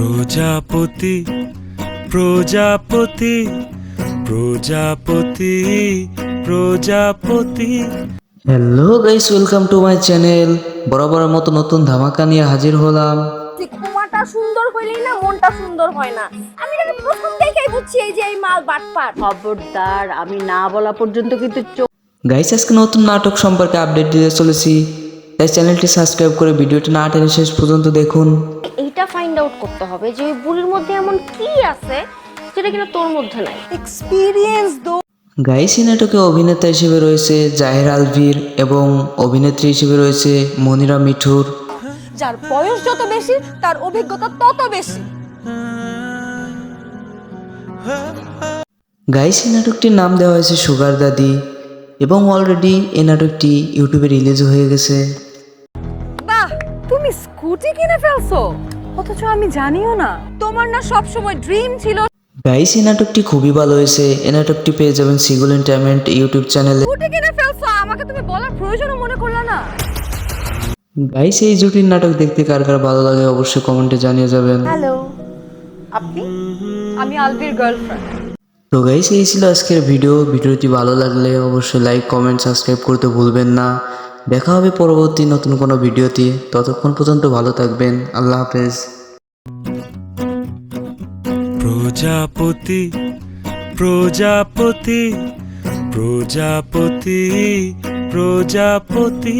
প্রজাপতি প্রজাপতি প্রজাপতি প্রজাপতি। Hello guys, welcome to my channel. বরাবরের মতো নতুন ধামাকা নিয়ে হাজির হলাম। কুমাটা সুন্দর হইলেই না মনটা সুন্দর হয় না। আমি এটা প্রথম দেখেই বুঝছি এই যে এই মাল বাটপার। খবরদার, আমি না বলা পর্যন্ত কিন্তু গাইস, আজকে নতুন নাটক সম্পর্কে আপডেট দিতে চলেছি, তাই চ্যানেলটি সাবস্ক্রাইব করে ভিডিওটি না টেনে শেষ পর্যন্ত দেখুন। এইটা ফাইন্ড আউট করতে হবে যে ওই বুড়ির মধ্যে এমন কি আছে যেটা কিনা তোর মধ্যে নাই। এক্সপেরিয়েন্স দো। গাইস, এই নাটকে অভিনেতা হিসেবে রয়েছে জাহির আলভির এবং অভিনেত্রী হিসেবে রয়েছে মনিরা মিঠুর। যার বয়স যত বেশি তার অভিজ্ঞতা তত বেশি। গাইস, এই নাটকটির নাম দেওয়া হয়েছে সুগার দাদি এবং অলরেডি এই নাটকটি ইউটিউবে রিলিজ হয়ে গেছে। বাহ, তুমি স্কুটি কিনে ফেলছো, অথচ আমি জানিও না। তোমার না সব সময় ড্রিম ছিল। গাইস, এই নাটকটি খুবই ভালো হয়েছে। এই নাটকটি পেয়ে যাবেন সিগুল এন্টারটেইনমেন্ট ইউটিউব চ্যানেলে। স্কুটি কিনে ফেলছো, আমাকে তুমি বলার প্রয়োজনও মনে করলা না। গাইস, এই জুটির নাটক দেখতে কার কার ভালো লাগে অবশ্যই কমেন্টে জানিয়ে যাবেন। হ্যালো, আপনি? আমি আলভির গার্লফ্রেন্ড। তো গাইস, এই ছিল আজকের ভিডিওটি ভালো লাগলে অবশ্যই লাইক কমেন্ট সাবস্ক্রাইব করতে ভুলবেন না। দেখা হবে পরবর্তী নতুন কোনো ভিডিওতে। ততক্ষণ পর্যন্ত ভালো থাকবেন। আল্লাহ হাফেজ। প্রজাপতি প্রজাপতি প্রজাপতি প্রজাপতি।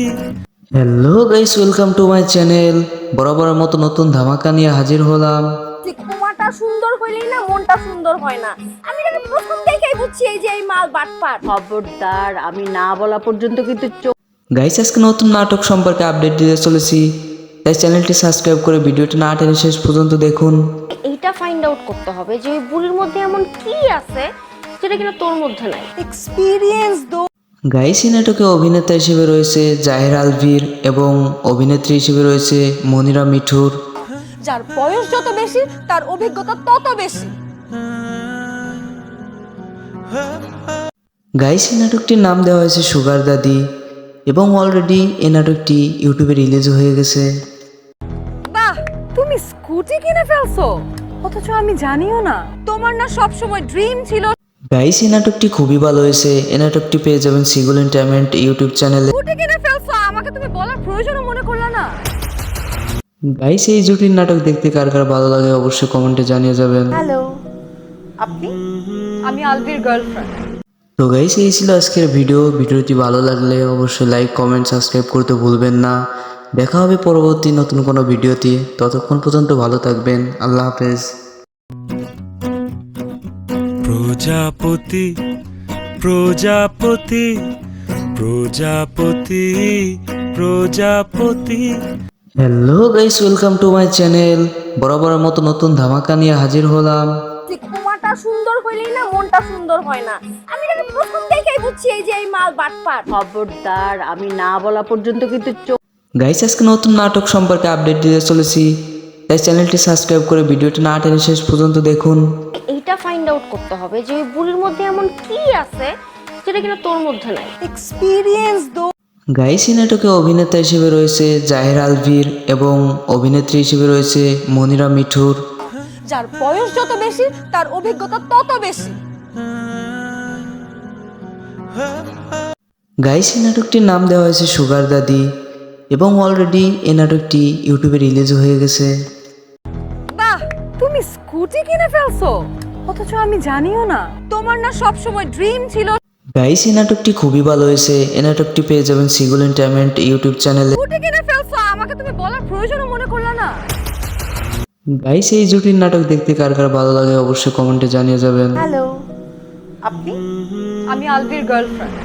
Hello guys, welcome to my channel. বরাবরের মতো নতুন ধামাকা নিয়ে হাজির হলাম। কুমাটা সুন্দর হইলেই না মনটা সুন্দর হয় না। আমি এটা প্রথম দেখেই বুঝছি এই যে এই মাল বাটপার। খবরদার, আমি না বলা পর্যন্ত কিন্তু গাইস, আজকে নতুন নাটক সম্পর্কে আপডেট দিতে চলেছি, তাই চ্যানেলটি সাবস্ক্রাইব করে ভিডিওটি না টেনে শেষ পর্যন্ত দেখুন। এইটা ফাইন্ড আউট করতে হবে যে ওই বুড়ির মধ্যে এমন কি আছে যেটা কিনা তোর মধ্যে নাই। এক্সপেরিয়েন্স দো। গাইস, এই নাটকে অভিনেতা হিসেবে রয়েছে জাহির আলভির এবং অভিনেত্রী হিসেবে রয়েছে মনিরা মিঠুর। যার বয়স যত বেশি তার অভিজ্ঞতা তত বেশি। গাইস, এই নাটকটির নাম দেওয়া হয়েছে সুগার দাদি এবং অলরেডি এই নাটকটি ইউটিউবে রিলিজ হয়ে গেছে। বাহ, তুমি স্কুটি কিনে ফেলছো, অথচ আমি জানিও না। তোমার না সব সময় ড্রিম ছিল। গাইস, এই নাটকটি খুবই ভালো হয়েছে। এই নাটকটি পেয়ে যাবেন সিগুল এন্টারটেইনমেন্ট ইউটিউব চ্যানেলে। স্কুটি কিনে ফেলছো, আমাকে তুমি বলার প্রয়োজনও মনে করলা না। গাইস, এই জুটির নাটক দেখতে কার কার ভালো লাগে অবশ্যই কমেন্টে জানিয়ে যাবেন। হ্যালো, আপনি? আমি আলভির গার্লফ্রেন্ড। তো গাইস, এই ছিল আজকের ভিডিওটি ভালো লাগলে অবশ্যই লাইক কমেন্ট সাবস্ক্রাইব করতে ভুলবেন না। দেখা হবে পরবর্তী নতুন কোনো ভিডিওতে। ততক্ষণ পর্যন্ত ভালো থাকবেন। আল্লাহ হাফেজ। প্রজাপতি প্রজাপতি প্রজাপতি প্রজাপতি। Hello guys, welcome to my channel. বরাবরের মতো নতুন ধামাকা নিয়ে হাজির হলাম। কুমাটা সুন্দর হইলেই না মনটা সুন্দর হয় না। আমি এটা প্রথম দেখেই বুঝছি এই যে এই মাল বাটপার। খবরদার, আমি না বলা পর্যন্ত কিন্তু গাইস, আজকে নতুন নাটক সম্পর্কে আপডেট দিতে চলেছি, তাই চ্যানেলটি সাবস্ক্রাইব করে ভিডিওটি না টেনে শেষ পর্যন্ত দেখুন। এইটা ফাইন্ড আউট করতে হবে যে ওই বুড়ির মধ্যে এমন কি আছে যেটা কিনা তোর মধ্যে নাই। এক্সপেরিয়েন্স দো। গাইস, এই নাটকে অভিনেতা হিসেবে রয়েছে জাহির আলভির এবং অভিনেত্রী হিসেবে রয়েছে মনিরা মিঠুর। যার বয়স যত বেশি তার অভিজ্ঞতা তত বেশি। গাইস, এই নাটকটির নাম দেওয়া হয়েছে সুগার দাদি এবং অলরেডি এই নাটকটি ইউটিউবে রিলিজ হয়ে গেছে। বাহ, তুমি স্কুটি কিনে ফেলছো, অথচ আমি জানিও না। তোমার না সব সময় ড্রিম ছিল। গাইস, এই নাটকটি খুবই ভালো হয়েছে। এই নাটকটি পেয়ে যাবেন সিগুল এন্টারটেইনমেন্ট ইউটিউব চ্যানেলে। স্কুটি কিনে ফেলছো, আমাকে তুমি বলার প্রয়োজনও মনে করলা না। গাইস, এই জুটির নাটক দেখতে কার কার ভালো লাগে অবশ্যই কমেন্টে জানিয়ে যাবেন। হ্যালো, আপনি? আমি আলভির গার্লফ্রেন্ড।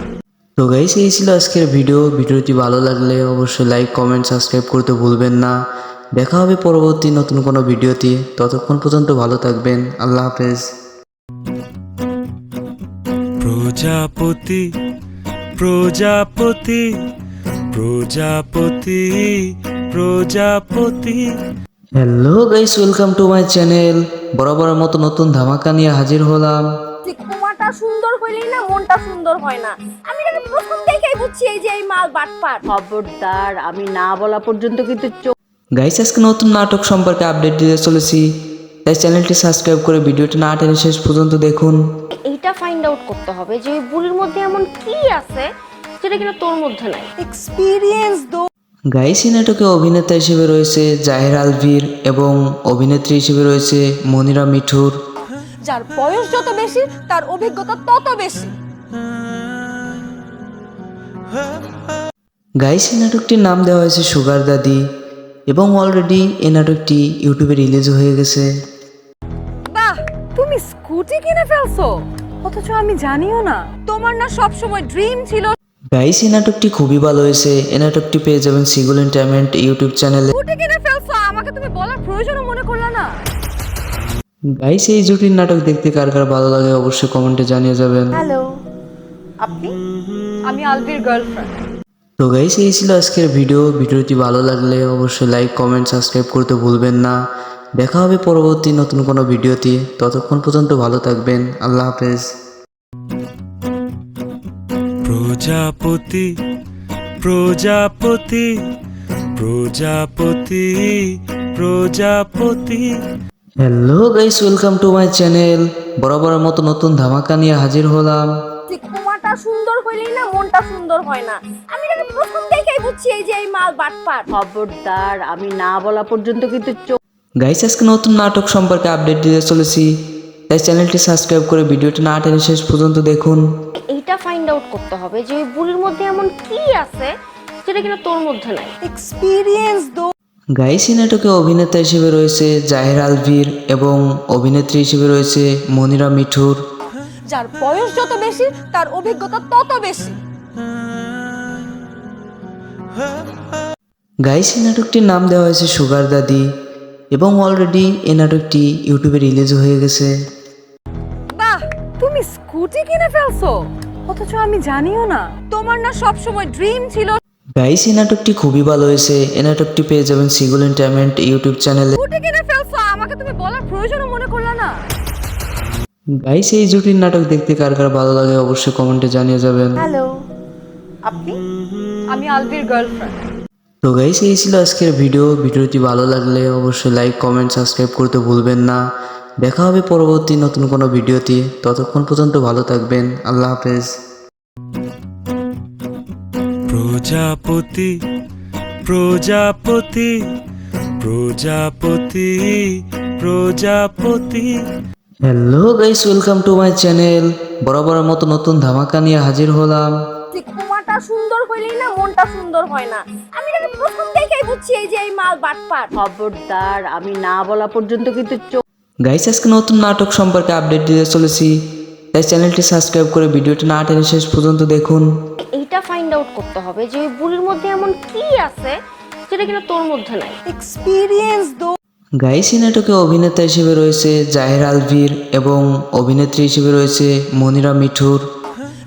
তো গাইস, এই ছিল আজকের ভিডিওটি ভালো লাগলে অবশ্যই লাইক কমেন্ট সাবস্ক্রাইব করতে ভুলবেন না। দেখা হবে পরবর্তী নতুন কোনো ভিডিওতে। ততক্ষণ পর্যন্ত ভালো থাকবেন। আল্লাহ হাফেজ। প্রজাপতি প্রজাপতি প্রজাপতি প্রজাপতি। Hello guys, welcome to my channel. বরাবরের মতো নতুন ধামাকা নিয়ে হাজির হলাম। কুমাটা সুন্দর হইলেই না মনটা সুন্দর হয় না। আমি এটা প্রথম দেখেই বুঝছি এই যে এই মাল বাটপার। খবরদার, আমি না বলা পর্যন্ত কিন্তু গাইস, আজকে নতুন নাটক সম্পর্কে আপডেট দিতে চলেছি, তাই চ্যানেলটি সাবস্ক্রাইব করে ভিডিওটি না টেনে শেষ পর্যন্ত দেখুন। এইটা ফাইন্ড আউট করতে হবে যে ওই বুড়ির মধ্যে এমন কি আছে যেটা কিনা তোর মধ্যে নাই। এক্সপিরিয়েন্স দো। গাইস এই নাটকে অভিনেতা হিসেবে রয়েছে জাহির আলভির এবং অভিনেত্রী হিসেবে রয়েছে মনিরা মিঠুর। যার বয়স যত বেশি তার অভিজ্ঞতা তত বেশি। গাইস এই নাটকটির নাম দেওয়া হয়েছে সুগার দাদি এবং অলরেডি এই নাটকটি ইউটিউবে রিলিজ হয়ে গেছে। বাহ, তুমি স্কুটি কিনে ফেলছো, অথচ আমি জানিও না। তোমার না সব সময় ড্রিম ছিল। গাইস এই নাটকটি খুবই ভালো হয়েছে। এই নাটকটি পেয়ে যাবেন সিগুল এন্টারটেইনমেন্ট ইউটিউব চ্যানেলে। স্কুটি কিনে ফেলছো, আমাকে তুমি বলার প্রয়োজনও মনে করলা না। গাইস এই জুটির নাটক দেখতে কার কার ভালো লাগে অবশ্যই কমেন্টে জানিয়ে যাবেন। হ্যালো, আপনি? আমি আলভির গার্লফ্রেন্ড। তো গাইস এই ছিল আজকের ভিডিওটি ভালো লাগলে অবশ্যই লাইক কমেন্ট সাবস্ক্রাইব করতে ভুলবেন না। দেখা হবে পরবর্তী নতুন কোনো ভিডিওতে। ততক্ষণ পর্যন্ত ভালো থাকবেন। আল্লাহ হাফেজ। প্রজাপতি প্রজাপতি প্রজাপতি প্রজাপতি। Hello guys, welcome to my channel. বরাবরের মতো নতুন ধামাকা নিয়ে হাজির হলাম। কুমারটা সুন্দর হইলেই না মনটা সুন্দর হয় না। আমি এটা প্রথম দেখেই বুঝছি এই যে এই মাল বাটপার। খবরদার, আমি না বলা পর্যন্ত কিন্তু চোখ। গাইস আজকে নতুন নাটক সম্পর্কে আপডেট দিতে চলেছি, তাই চ্যানেলটি সাবস্ক্রাইব করে ভিডিওটি না টেনে শেষ পর্যন্ত দেখুন। এইটা ফাইন্ড আউট করতে হবে যে ওই বুড়ির মধ্যে এমন কি আছে যেটা কিনা তোর মধ্যে নাই। এক্সপিরিয়েন্স দো। গাইস এই নাটকে অভিনেতা হিসেবে রয়েছে জাহির আলভির এবং অভিনেত্রী হিসেবে রয়েছে মনিরা মিঠুর। যার বয়স যত বেশি তার অভিজ্ঞতা তত বেশি। গাইস এই নাটকটির নাম দেওয়া হয়েছে সুগার দাদি এবং অলরেডি এই নাটকটি ইউটিউবে রিলিজ হয়ে গেছে। বাহ, তুমি স্কুটি কিনে ফেলছো, অথচ আমি জানিও না। তোমার না সব সময় ড্রিম ছিল। গাইস এই নাটকটি খুবই ভালো হয়েছে। এই নাটকটি পেয়ে যাবেন সিগুল এন্টারটেইনমেন্ট ইউটিউব চ্যানেলে। স্কুটি কিনে ফেলছো, আমাকে তুমি বলার প্রয়োজনও মনে করলা না। গাইস এই জুটির নাটক দেখতে কার কার ভালো লাগে অবশ্যই কমেন্টে জানিয়ে যাবেন। হ্যালো, আপনি? আমি আলভির গার্লফ্রেন্ড। তো গাইস এই ছিল আজকের ভিডিওটি ভালো লাগলে অবশ্যই লাইক কমেন্ট সাবস্ক্রাইব করতে ভুলবেন না। দেখা হবে পরবর্তী নতুন কোনো ভিডিওতে। ততক্ষণ পর্যন্ত ভালো থাকবেন। আল্লাহ হাফেজ। প্রজাপতি প্রজাপতি প্রজাপতি প্রজাপতি। Hello guys, welcome to my channel. বরাবরের মতো নতুন ধামাকা নিয়ে হাজির হলাম। কুমারটা সুন্দর হইলেই না মনটা সুন্দর হয় না। আমি এটা প্রথম দেখেই বুঝছি এই যে এই মাল বাটপার। খবরদার, আমি না বলা পর্যন্ত কিন্তু চোখ। গাইস আজকে নতুন নাটক সম্পর্কে আপডেট দিতে চলেছি, তাই চ্যানেলটি সাবস্ক্রাইব করে ভিডিওটি না টেনে শেষ পর্যন্ত দেখুন। এইটা ফাইন্ড আউট করতে হবে যে ওই বুড়ির মধ্যে এমন কি আছে যেটা কিনা তোর মধ্যে নাই। এক্সপিরিয়েন্স দো। গাইস এই নাটকে অভিনেতা হিসেবে রয়েছে জাহির আলভির এবং অভিনেত্রী হিসেবে রয়েছে মনিরা মিঠুর।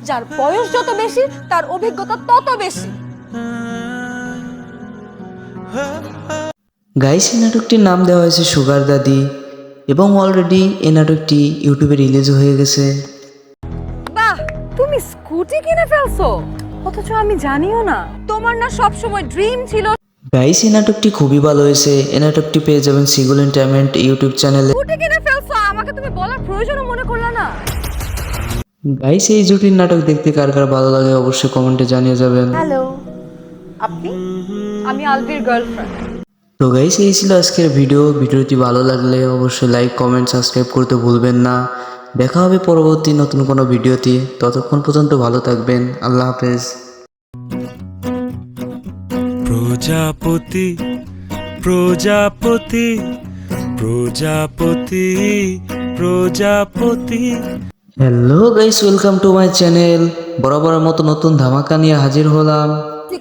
যার বয়স যত বেশি তার অভিজ্ঞতা তত বেশি। গাইস এই নাটকটির নাম দেওয়া হয়েছে সুগার দাদি এবং অলরেডি এই নাটকটি ইউটিউবে রিলিজ হয়ে গেছে। বাহ, তুমি স্কুটি কিনে ফেলছো, অথচ আমি জানিও না। তোমার না সব সময় ড্রিম ছিল। গাইস এই নাটকটি খুবই ভালো হয়েছে। এই নাটকটি পেয়ে যাবেন সিগুল এন্টারটেইনমেন্ট ইউটিউব চ্যানেলে। স্কুটি কিনে ফেলছো, আমাকে তুমি বলার প্রয়োজনও মনে করলা না। গাইস এই জুটির নাটক দেখতে কার কার ভালো লাগে অবশ্যই কমেন্টে জানিয়ে যাবেন। হ্যালো, আপনি? আমি আলভির গার্লফ্রেন্ড। তো গাইস এই ছিল আজকের ভিডিওটি ভালো লাগলে অবশ্যই লাইক কমেন্ট সাবস্ক্রাইব করতে ভুলবেন না। দেখা হবে পরবর্তী নতুন কোনো ভিডিওতে। ততক্ষণ পর্যন্ত ভালো থাকবেন। আল্লাহ হাফেজ। প্রজাপতি প্রজাপতি প্রজাপতি প্রজাপতি। Hello guys, welcome to my channel. বরাবরের মতো নতুন ধামাকা নিয়ে হাজির হলাম।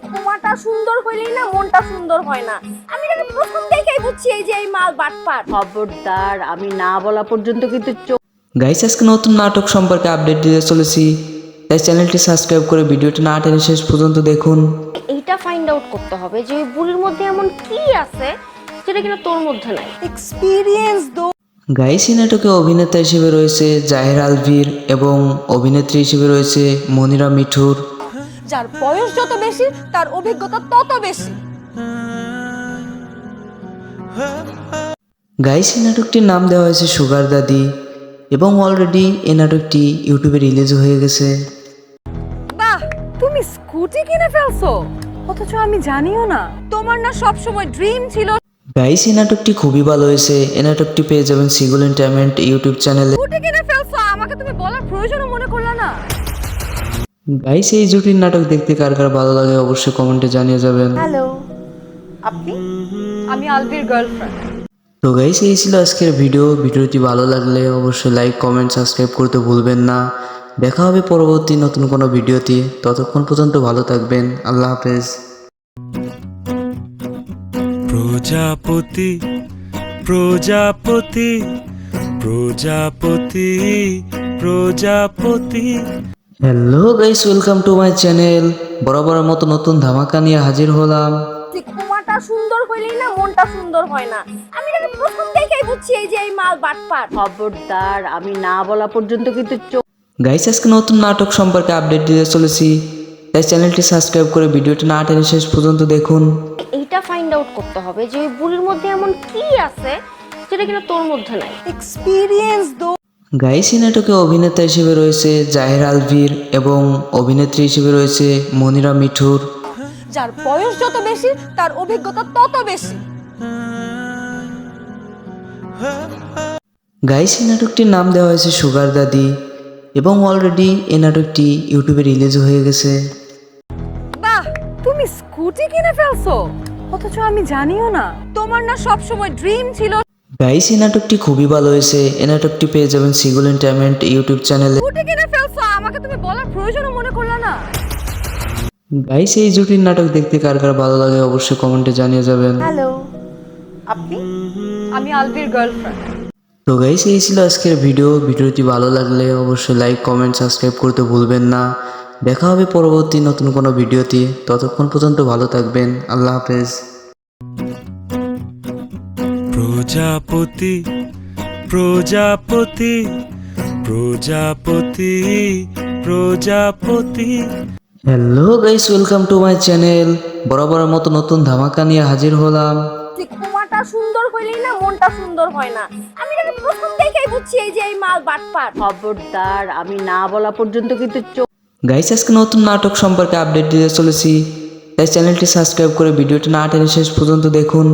কুমারটা সুন্দর হইলেই না মনটা সুন্দর হয় না। আমি এটা প্রথম দেখেই বুঝছি এই যে এই মাল বাটপার। খবরদার, আমি না বলা পর্যন্ত কিন্তু চোখ। গাইস আজকে নতুন নাটক সম্পর্কে আপডেট দিতে চলেছি, তাই চ্যানেলটি সাবস্ক্রাইব করে ভিডিওটি না টেনে শেষ পর্যন্ত দেখুন। এইটা ফাইন্ড আউট করতে হবে যে ওই বুড়ির মধ্যে এমন কি আছে যেটা কিনা তোর মধ্যে নাই। এক্সপিরিয়েন্স দো। গাইস এই নাটকে অভিনেতা হিসেবে রয়েছে জাহির আলভির এবং অভিনেত্রী হিসেবে রয়েছে মনিরা মিঠুর। যার বয়স যত বেশি তার অভিজ্ঞতা তত বেশি। গাইস, এই নাটকটির নাম দেওয়া হয়েছে সুগার দাদি এবং অলরেডি এই নাটকটি ইউটিউবে রিলিজ হয়ে গেছে। বাহ, তুমি স্কুটি কিনে ফেলছো, অথচ আমি জানিও না। তোমার না সব সময় ড্রিম ছিল গাইস, এই নাটকটি খুবই ভালো হয়েছে। এই নাটকটি পেয়ে যাবেন সিগুল এন্টারটেইনমেন্ট ইউটিউব চ্যানেলে। স্কুটি কিনে ফেলছো, আমাকে তুমি বলার প্রয়োজনও মনে করলা না। গাইস, এই জুটির নাটক দেখতে কার কার ভালো লাগে অবশ্যই কমেন্টে জানিয়ে যাবেন। হ্যালো, আপনি? আমি আলভির গার্লফ্রেন্ড। তো গাইস, এই ছিল আজকের ভিডিওটি ভালো লাগলে অবশ্যই লাইক কমেন্ট সাবস্ক্রাইব করতে ভুলবেন না। দেখা হবে পরবর্তী নতুন কোনো ভিডিওতে। ততক্ষণ পর্যন্ত ভালো থাকবেন। আল্লাহ হাফেজ। প্রজাপতি প্রজাপতি প্রজাপতি প্রজাপতি। Hello guys, welcome to my channel. বরাবরের মতো নতুন ধামাকা নিয়ে হাজির হলাম। কুমারটা সুন্দর হইলেই না মনটা সুন্দর হয় না। আমি এটা প্রথম দেখেই বুঝছি এই যে এই মাল বাটপার। খবরদার, আমি না বলা পর্যন্ত কিন্তু গাইস, আজকে নতুন নাটক সম্পর্কে আপডেট দিতে চলেছি, তাই চ্যানেলটি সাবস্ক্রাইব করে ভিডিওটি না টেনে শেষ পর্যন্ত দেখুন। এইটা ফাইন্ড আউট করতে হবে যে ওই বুড়ির মধ্যে এমন কি আছে যেটা কিনা তোর মধ্যে নাই। এক্সপেরিয়েন্স দো। গাইস, এই নাটকে অভিনেতা হিসেবে রয়েছে জাহির আলভির এবং অভিনেত্রী হিসেবে রয়েছে মনিরা মিঠুর। যার বয়স যত বেশি তার অভিজ্ঞতা তত বেশি। গাইস, এই নাটকটির নাম দেওয়া হয়েছে সুগার দাদি এবং অলরেডি এই নাটকটি ইউটিউবে রিলিজ হয়ে গেছে। বাহ, তুমি স্কুটি কিনে ফেলছো, অথচ আমি জানিও না। তোমার না সব সময় ড্রিম ছিল গাইস, এই নাটকটি খুবই ভালো হয়েছে। এই নাটকটি পেয়ে যাবেন সিগুল এন্টারটেইনমেন্ট ইউটিউব চ্যানেলে। স্কুটি কিনে ফেলছো, আমাকে তুমি বলার প্রয়োজনও মনে করলা না। গাইস, এই জুটির নাটক দেখতে কার কার ভালো লাগে অবশ্যই কমেন্টে জানিয়ে যাবেন। হ্যালো, আপনি? আমি আলভির গার্লফ্রেন্ড। তো গাইস, এই ছিল আজকের ভিডিওটি ভালো লাগলে অবশ্যই লাইক কমেন্ট সাবস্ক্রাইব করতে ভুলবেন না। দেখা হবে পরবর্তী নতুন কোনো ভিডিওতে। ততক্ষণ পর্যন্ত ভালো থাকবেন। আল্লাহ হাফেজ। প্রজাপতি প্রজাপতি প্রজাপতি প্রজাপতি। Hello guys, welcome to my channel. বরাবরের মতো নতুন ধামাকা নিয়ে হাজির হলাম। কুমারটা সুন্দর হইলেই না মনটা সুন্দর হয় না। আমি এটা প্রথম দেখেই বুঝছি এই যে এই মাল বাটপার। খবরদার, আমি না বলা পর্যন্ত কিন্তু গাইস, আজকে নতুন নাটক সম্পর্কে আপডেট দিতে চলেছি, তাই চ্যানেলটি সাবস্ক্রাইব করে ভিডিওটি না টেনে শেষ পর্যন্ত দেখুন।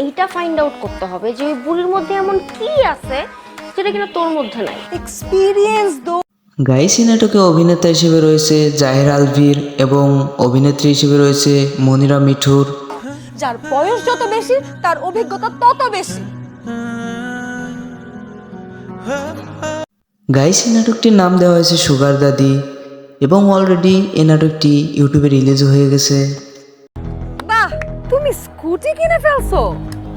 এইটা ফাইন্ড আউট করতে হবে যে ওই বুড়ির মধ্যে এমন কি আছে যেটা কিনা তোর মধ্যে নাই। এক্সপেরিয়েন্স দো। গাইস, এই নাটকে অভিনেতা হিসেবে রয়েছে জাহির আলভির এবং অভিনেত্রী হিসেবে রয়েছে মনিরা মিঠুর। যার বয়স যত বেশি তার অভিজ্ঞতা তত বেশি। গাইস, এই নাটকটির নাম দেওয়া হয়েছে সুগার দাদি এবং অলরেডি এই নাটকটি ইউটিউবে রিলিজ হয়ে গেছে। বাহ, তুমি স্কুটি কিনে ফেলছো,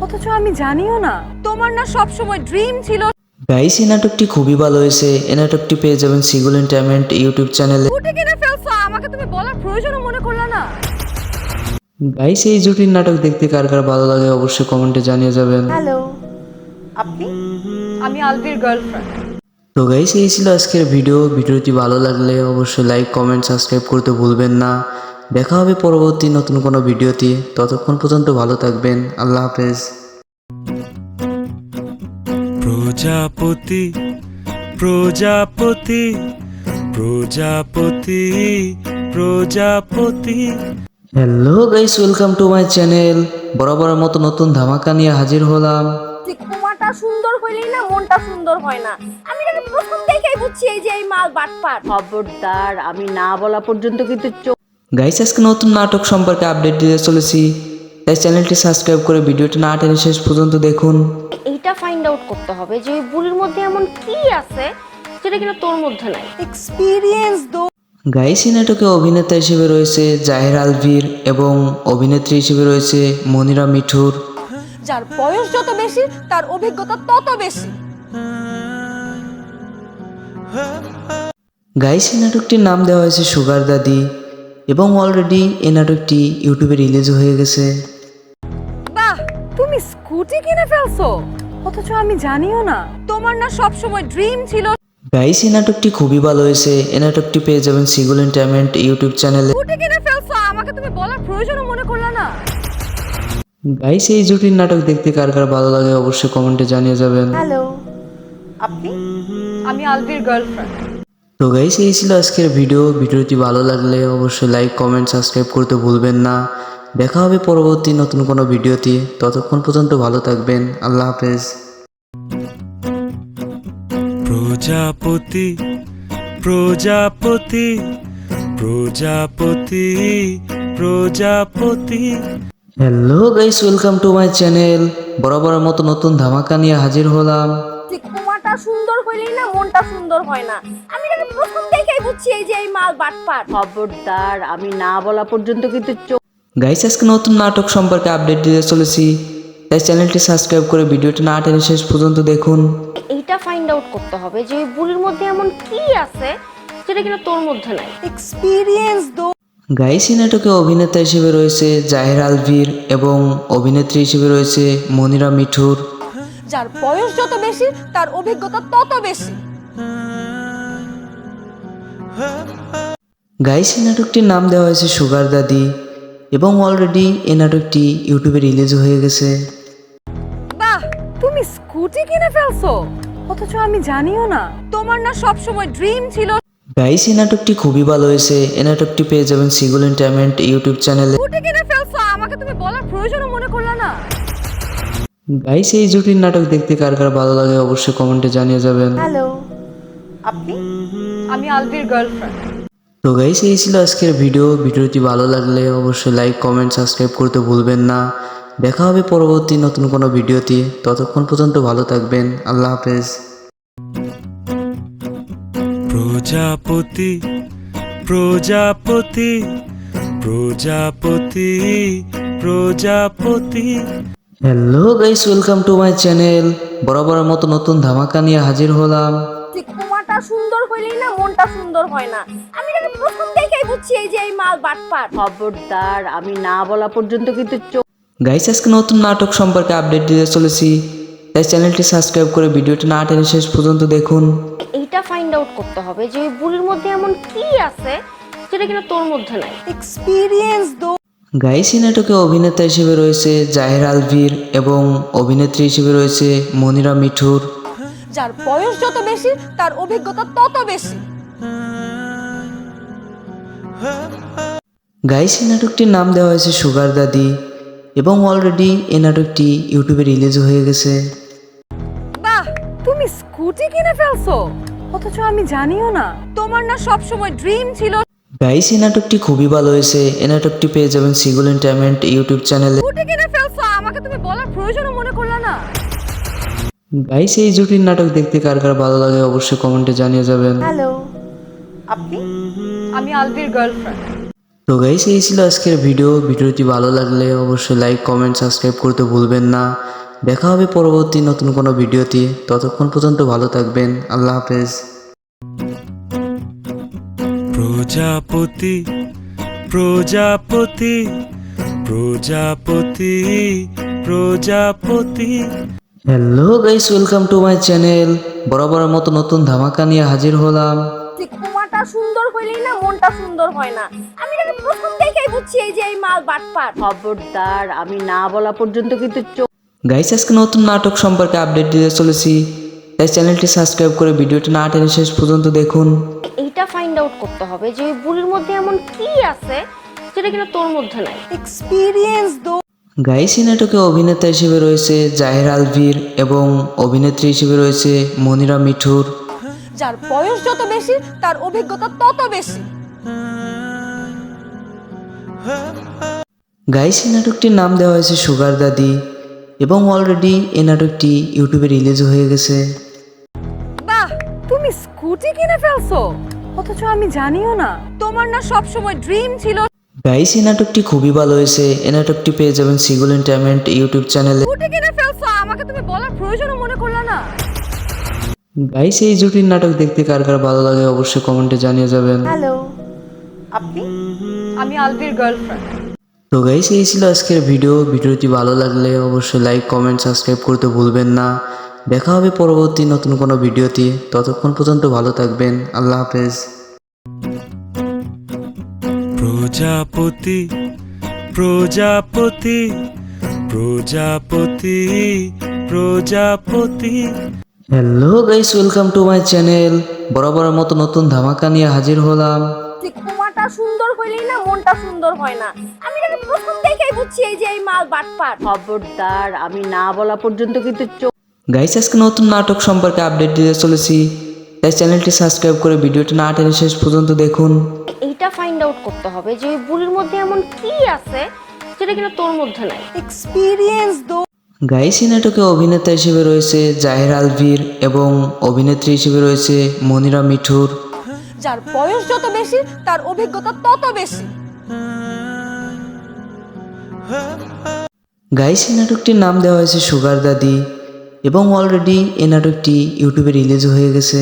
অথচ আমি জানিও না। তোমার না সব সময় ড্রিম ছিল গাইস, এই নাটকটি খুবই ভালো হয়েছে। এই নাটকটি পেয়ে যাবেন সিগুল এন্টারটেইনমেন্ট ইউটিউব চ্যানেলে। স্কুটি কিনে ফেলছো, আমাকে তুমি বলার প্রয়োজনও মনে করলা না। গাইস, এই জুটির নাটক দেখতে কার কার ভালো লাগে অবশ্যই কমেন্টে জানিয়ে যাবেন। হ্যালো, আপনি? আমি আলভির গার্লফ্রেন্ড। তো গাইস, এই ছিল আজকের ভিডিওটি ভালো লাগলে অবশ্যই লাইক কমেন্ট সাবস্ক্রাইব করতে ভুলবেন না। দেখা হবে পরবর্তী নতুন কোনো ভিডিওতে। ততক্ষণ পর্যন্ত ভালো থাকবেন। আল্লাহ হাফেজ। প্রজাপতি প্রজাপতি প্রজাপতি প্রজাপতি। Hello guys, welcome to my channel. বরাবরের মতো নতুন ধামাকা নিয়ে হাজির হলাম। কুমারটা সুন্দর হইলেই না মনটা সুন্দর হয় না। আমি এটা প্রথম দেখেই বুঝছি এই যে এই মাল বাটপার। খবরদার, আমি না বলা পর্যন্ত কিন্তু গাইস, আজকে নতুন নাটক সম্পর্কে আপডেট দিতে চলেছি, তাই চ্যানেলটি সাবস্ক্রাইব করে ভিডিওটি না টেনে শেষ পর্যন্ত দেখুন। এইটা ফাইন্ড আউট করতে হবে যে ওই বুড়ির মধ্যে এমন কি আছে যেটা কিনা তোর মধ্যে নাই। এক্সপেরিয়েন্স দো। গাইস, এই নাটকে অভিনেতা হিসেবে রয়েছে জাহির আলভির এবং অভিনেত্রী হিসেবে রয়েছে মনিরা মিঠুর। যার বয়স যত বেশি তার অভিজ্ঞতা তত বেশি। গাইস, এই নাটকটির নাম দেওয়া হয়েছে সুগার দাদি এবং অলরেডি এই নাটকটি ইউটিউবে রিলিজ হয়ে গেছে। বাহ, তুমি স্কুটি কিনে ফেলছো, অথচ আমি জানিও না। তোমার না সব সময় ড্রিম ছিল গাইস, এই নাটকটি খুবই ভালো হয়েছে। এই নাটকটি পেয়ে যাবেন সিগুল এন্টারটেইনমেন্ট ইউটিউব চ্যানেলে। স্কুটি কিনে ফেলছো, আমাকে তুমি বলার প্রয়োজনও মনে করলা না। গাইস এই জুটির নাটক দেখতে কার কার ভালো লাগে অবশ্যই কমেন্টে জানিয়ে যাবেন। হ্যালো, আপনি? আমি আলভির গার্লফ্রেন্ড। তো গাইস এই ছিল আজকের ভিডিওটি ভালো লাগলে অবশ্যই লাইক কমেন্ট সাবস্ক্রাইব করতে ভুলবেন না। দেখা হবে পরবর্তী নতুন কোনো ভিডিওতে, ততক্ষণ পর্যন্ত ভালো থাকবেন। আল্লাহ হাফেজ। প্রজাপতি প্রজাপতি প্রজাপতি প্রজাপতি। Hello guys, welcome to my channel. বরাবরের মতো নতুন ধামাকা নিয়ে হাজির হলাম। যে কুমাটা সুন্দর হইলেই না মনটা সুন্দর হয় না। আমি এটা প্রথম দেখেই বুঝছি এই যে এই মাল বাটপার। খবরদার, আমি না বলা পর্যন্ত কিন্তু গাইস আজকে নতুন নাটক সম্পর্কে আপডেট দিতে চলেছি, তাই চ্যানেলটি সাবস্ক্রাইব করে ভিডিওটি না টেনে শেষ পর্যন্ত দেখুন। এইটা ফাইন্ড আউট করতে হবে যে ওই বুড়ির মধ্যে এমন কি আছে যেটা কিনা তোর মধ্যে নাই। এক্সপেরিয়েন্স দো। গাইস এই নাটকে অভিনেতা হিসেবে রয়েছে জাহির আলভির এবং অভিনেত্রী হিসেবে রয়েছে মনিরা মিঠুর। যার বয়স যত বেশি তার অভিজ্ঞতা তত বেশি। গাইস এই নাটকটির নাম দেওয়া হয়েছে সুগার দাদি এবং অলরেডি এই নাটকটি ইউটিউবে রিলিজ হয়ে গেছে। বাহ, তুমি স্কুটি কিনে ফেলছো, অথচ আমি জানিও না। তোমার না সব সময় ড্রিম ছিল। গাইস এই নাটকটি খুবই ভালো হয়েছে। এই নাটকটি পেয়ে যাবেন সিগুল এন্টারটেইনমেন্ট ইউটিউব চ্যানেলে। স্কুটি কিনে ফেলছো, আমাকে তুমি বলার প্রয়োজনও মনে করলা না। গাইস এই জুটির নাটক দেখতে কার কার ভালো লাগে অবশ্যই কমেন্টে জানিয়ে যাবেন। হ্যালো, আপনি? আমি আলভির গার্লফ্রেন্ড। তো গাইস এই ছিল আজকের ভিডিওটি ভালো লাগলে অবশ্যই লাইক কমেন্ট সাবস্ক্রাইব করতে ভুলবেন না। দেখা হবে পরবর্তী নতুন কোনো ভিডিওতে, ততক্ষণ পর্যন্ত ভালো থাকবেন। আল্লাহ হাফেজ। প্রজাপতি প্রজাপতি প্রজাপতি প্রজাপতি। Hello guys, welcome to my channel. বরাবরের মতো নতুন ধামাকা নিয়ে হাজির হলাম। যে কুমাটা সুন্দর হইলেই না মনটা সুন্দর হয় না। আমি এটা প্রথম দেখেই বুঝছি এই যে এই মাল বাটপার। খবরদার, আমি না বলা পর্যন্ত কিন্তু গাইস আজকে নতুন নাটক সম্পর্কে আপডেট দিতে চলেছি, তাই চ্যানেলটি সাবস্ক্রাইব করে ভিডিওটি না টেনে শেষ পর্যন্ত দেখুন। এইটা ফাইন্ড আউট করতে হবে যে ওই বুড়ির মধ্যে এমন কি আছে যেটা কিনা তোর মধ্যে নাই। এক্সপেরিয়েন্স দো। গাইস এই নাটকে অভিনেতা হিসেবে রয়েছে জাহির আলভির এবং অভিনেত্রী হিসেবে রয়েছে মনিরা মিঠুর। যার বয়স যত বেশি তার অভিজ্ঞতা তত বেশি। গাইস এই নাটকটির নাম দেওয়া হয়েছে সুগার দাদি এবং অলরেডি এই নাটকটি ইউটিউবে রিলিজ হয়ে গেছে। বাহ, তুমি স্কুটি কিনে ফেলছো, অথচ আমি জানিও না। তোমার না সব সময় ড্রিম ছিল। গাইস এই নাটকটি খুবই ভালো হয়েছে। এই নাটকটি পেয়ে যাবেন সিগুল এন্টারটেইনমেন্ট ইউটিউব চ্যানেলে। স্কুটি কিনে ফেলছো, আমাকে তুমি বলার প্রয়োজনও মনে করলা না। গাইস এই জুটির নাটক দেখতে কার কার ভালো লাগে অবশ্যই কমেন্টে জানিয়ে যাবেন। হ্যালো, আপনি? আমি আলভির গার্লফ্রেন্ড। তো গাইস এই ছিল আজকের ভিডিওটি ভালো লাগলে অবশ্যই লাইক কমেন্ট সাবস্ক্রাইব করতে ভুলবেন না। দেখা হবে পরবর্তী নতুন কোনো ভিডিওতে, ততক্ষণ পর্যন্ত ভালো থাকবেন। আল্লাহ হাফেজ। প্রজাপতি প্রজাপতি প্রজাপতি প্রজাপতি। Hello guys, welcome to my channel. বরাবরের মতো নতুন ধামাকা নিয়ে হাজির হলাম। যে কুমাটা সুন্দর হইলেই না মনটা সুন্দর হয় না। আমি এটা প্রথম দেখেই বুঝছি এই যে এই মাল বাটপার। খবরদার, আমি না বলা পর্যন্ত কিন্তু গাইস আজকে নতুন নাটক সম্পর্কে আপডেট দিতে চলেছি, তাই চ্যানেলটি সাবস্ক্রাইব করে ভিডিওটি না টেনে শেষ পর্যন্ত দেখুন। এইটা ফাইন্ড আউট করতে হবে যে ওই বুড়ির মধ্যে এমন কি আছে যেটা কিনা তোর মধ্যে নাই। এক্সপেরিয়েন্স দো। গাইস এই নাটকে অভিনেতা হিসেবে রয়েছে জাহির আলভির এবং অভিনেত্রী হিসেবে রয়েছে মনিরা মিঠুর। যার বয়স যত বেশি তার অভিজ্ঞতা তত বেশি। গাইস এই নাটকটির নাম দেওয়া হয়েছে সুগার দাদি এবং অলরেডি এই নাটকটি ইউটিউবে রিলিজ হয়ে গেছে। বাহ, তুমি স্কুটি কিনে ফেলছো, অথচ আমি জানিও না। তোমার না সব সময় ড্রিম ছিল। গাইস এই নাটকটি খুবই ভালো হয়েছে। এই নাটকটি পেয়ে যাবেন সিগুল এন্টারটেইনমেন্ট ইউটিউব চ্যানেলে। স্কুটি কিনে ফেলছো, আমাকে তুমি বলার প্রয়োজনও মনে করলা না। গাইস এই জুটির নাটক দেখতে কার কার ভালো লাগে অবশ্যই কমেন্টে জানিয়ে যাবেন। হ্যালো, আপনি? আমি আলভির গার্লফ্রেন্ড। তো গাইস এই ছিল আজকের ভিডিওটি ভালো লাগলে অবশ্যই লাইক কমেন্ট সাবস্ক্রাইব করতে ভুলবেন না। দেখা হবে পরবর্তী নতুন কোনো ভিডিওতে, ততক্ষণ পর্যন্ত ভালো থাকবেন। আল্লাহ হাফেজ। প্রজাপতি প্রজাপতি প্রজাপতি প্রজাপতি hello guys, welcome to my channel. বরাবরের মতো নতুন ধামাকা নিয়ে হাজির হলাম। যে কুমাটা সুন্দর হইলেই না মনটা সুন্দর হয় না। আমি এটা প্রথম দেখেই বুঝছি এই যে এই মাল বাটপার। খবরদার, আমি না বলা পর্যন্ত কিন্তু গাইস, আজকে নতুন নাটক সম্পর্কে আপডেট দিতে চলেছি, তাই চ্যানেলটি সাবস্ক্রাইব করে ভিডিওটি না টেনে শেষ পর্যন্ত দেখুন। এইটা ফাইন্ড আউট করতে হবে যে ওই বুড়ির মধ্যে এমন কি আছে যেটা কিনা তোর মধ্যে নাই। এক্সপেরিয়েন্স দো। গাইস, এই নাটকে অভিনেতা হিসেবে রয়েছে জাহির আলভির এবং অভিনেত্রী হিসেবে রয়েছে মনিরা মিঠুর। যার বয়স যত বেশি তার অভিজ্ঞতা তত বেশি। গাইস, এই নাটকটির নাম দেওয়া হয়েছে সুগার দাদি এবং অলরেডি এই নাটকটি ইউটিউবে রিলিজ হয়ে গেছে।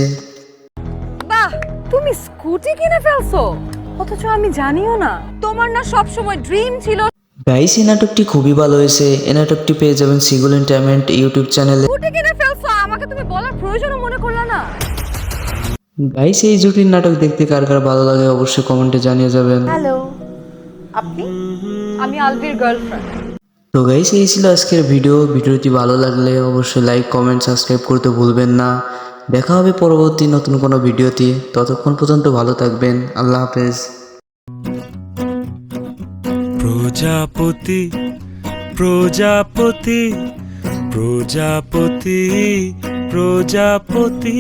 বাহ, তুমি স্কুটি কিনে ফেলছো, অথচ আমি জানিও না। তোমার না সব সময় ড্রিম ছিল। গাইস, এই নাটকটি খুবই ভালো হয়েছে। এই নাটকটি পেয়ে যাবেন সিগুল এন্টারটেইনমেন্ট ইউটিউব চ্যানেলে। স্কুটি কিনে ফেলছো, আমাকে তুমি বলার প্রয়োজনও মনে করলা না। গাইস, এই জুটির নাটক দেখতে কার কার ভালো লাগে অবশ্যই কমেন্টে জানিয়ে যাবেন। হ্যালো, আপনি? আমি আলভির গার্লফ্রেন্ড। তো গাইস, এই ছিল আজকের ভিডিওটি ভালো লাগলে অবশ্যই লাইক কমেন্ট সাবস্ক্রাইব করতে ভুলবেন না। দেখা হবে পরবর্তী নতুন কোনো ভিডিওতে। ততক্ষণ পর্যন্ত ভালো থাকবেন। আল্লাহ হাফেজ। প্রজাপতি প্রজাপতি প্রজাপতি প্রজাপতি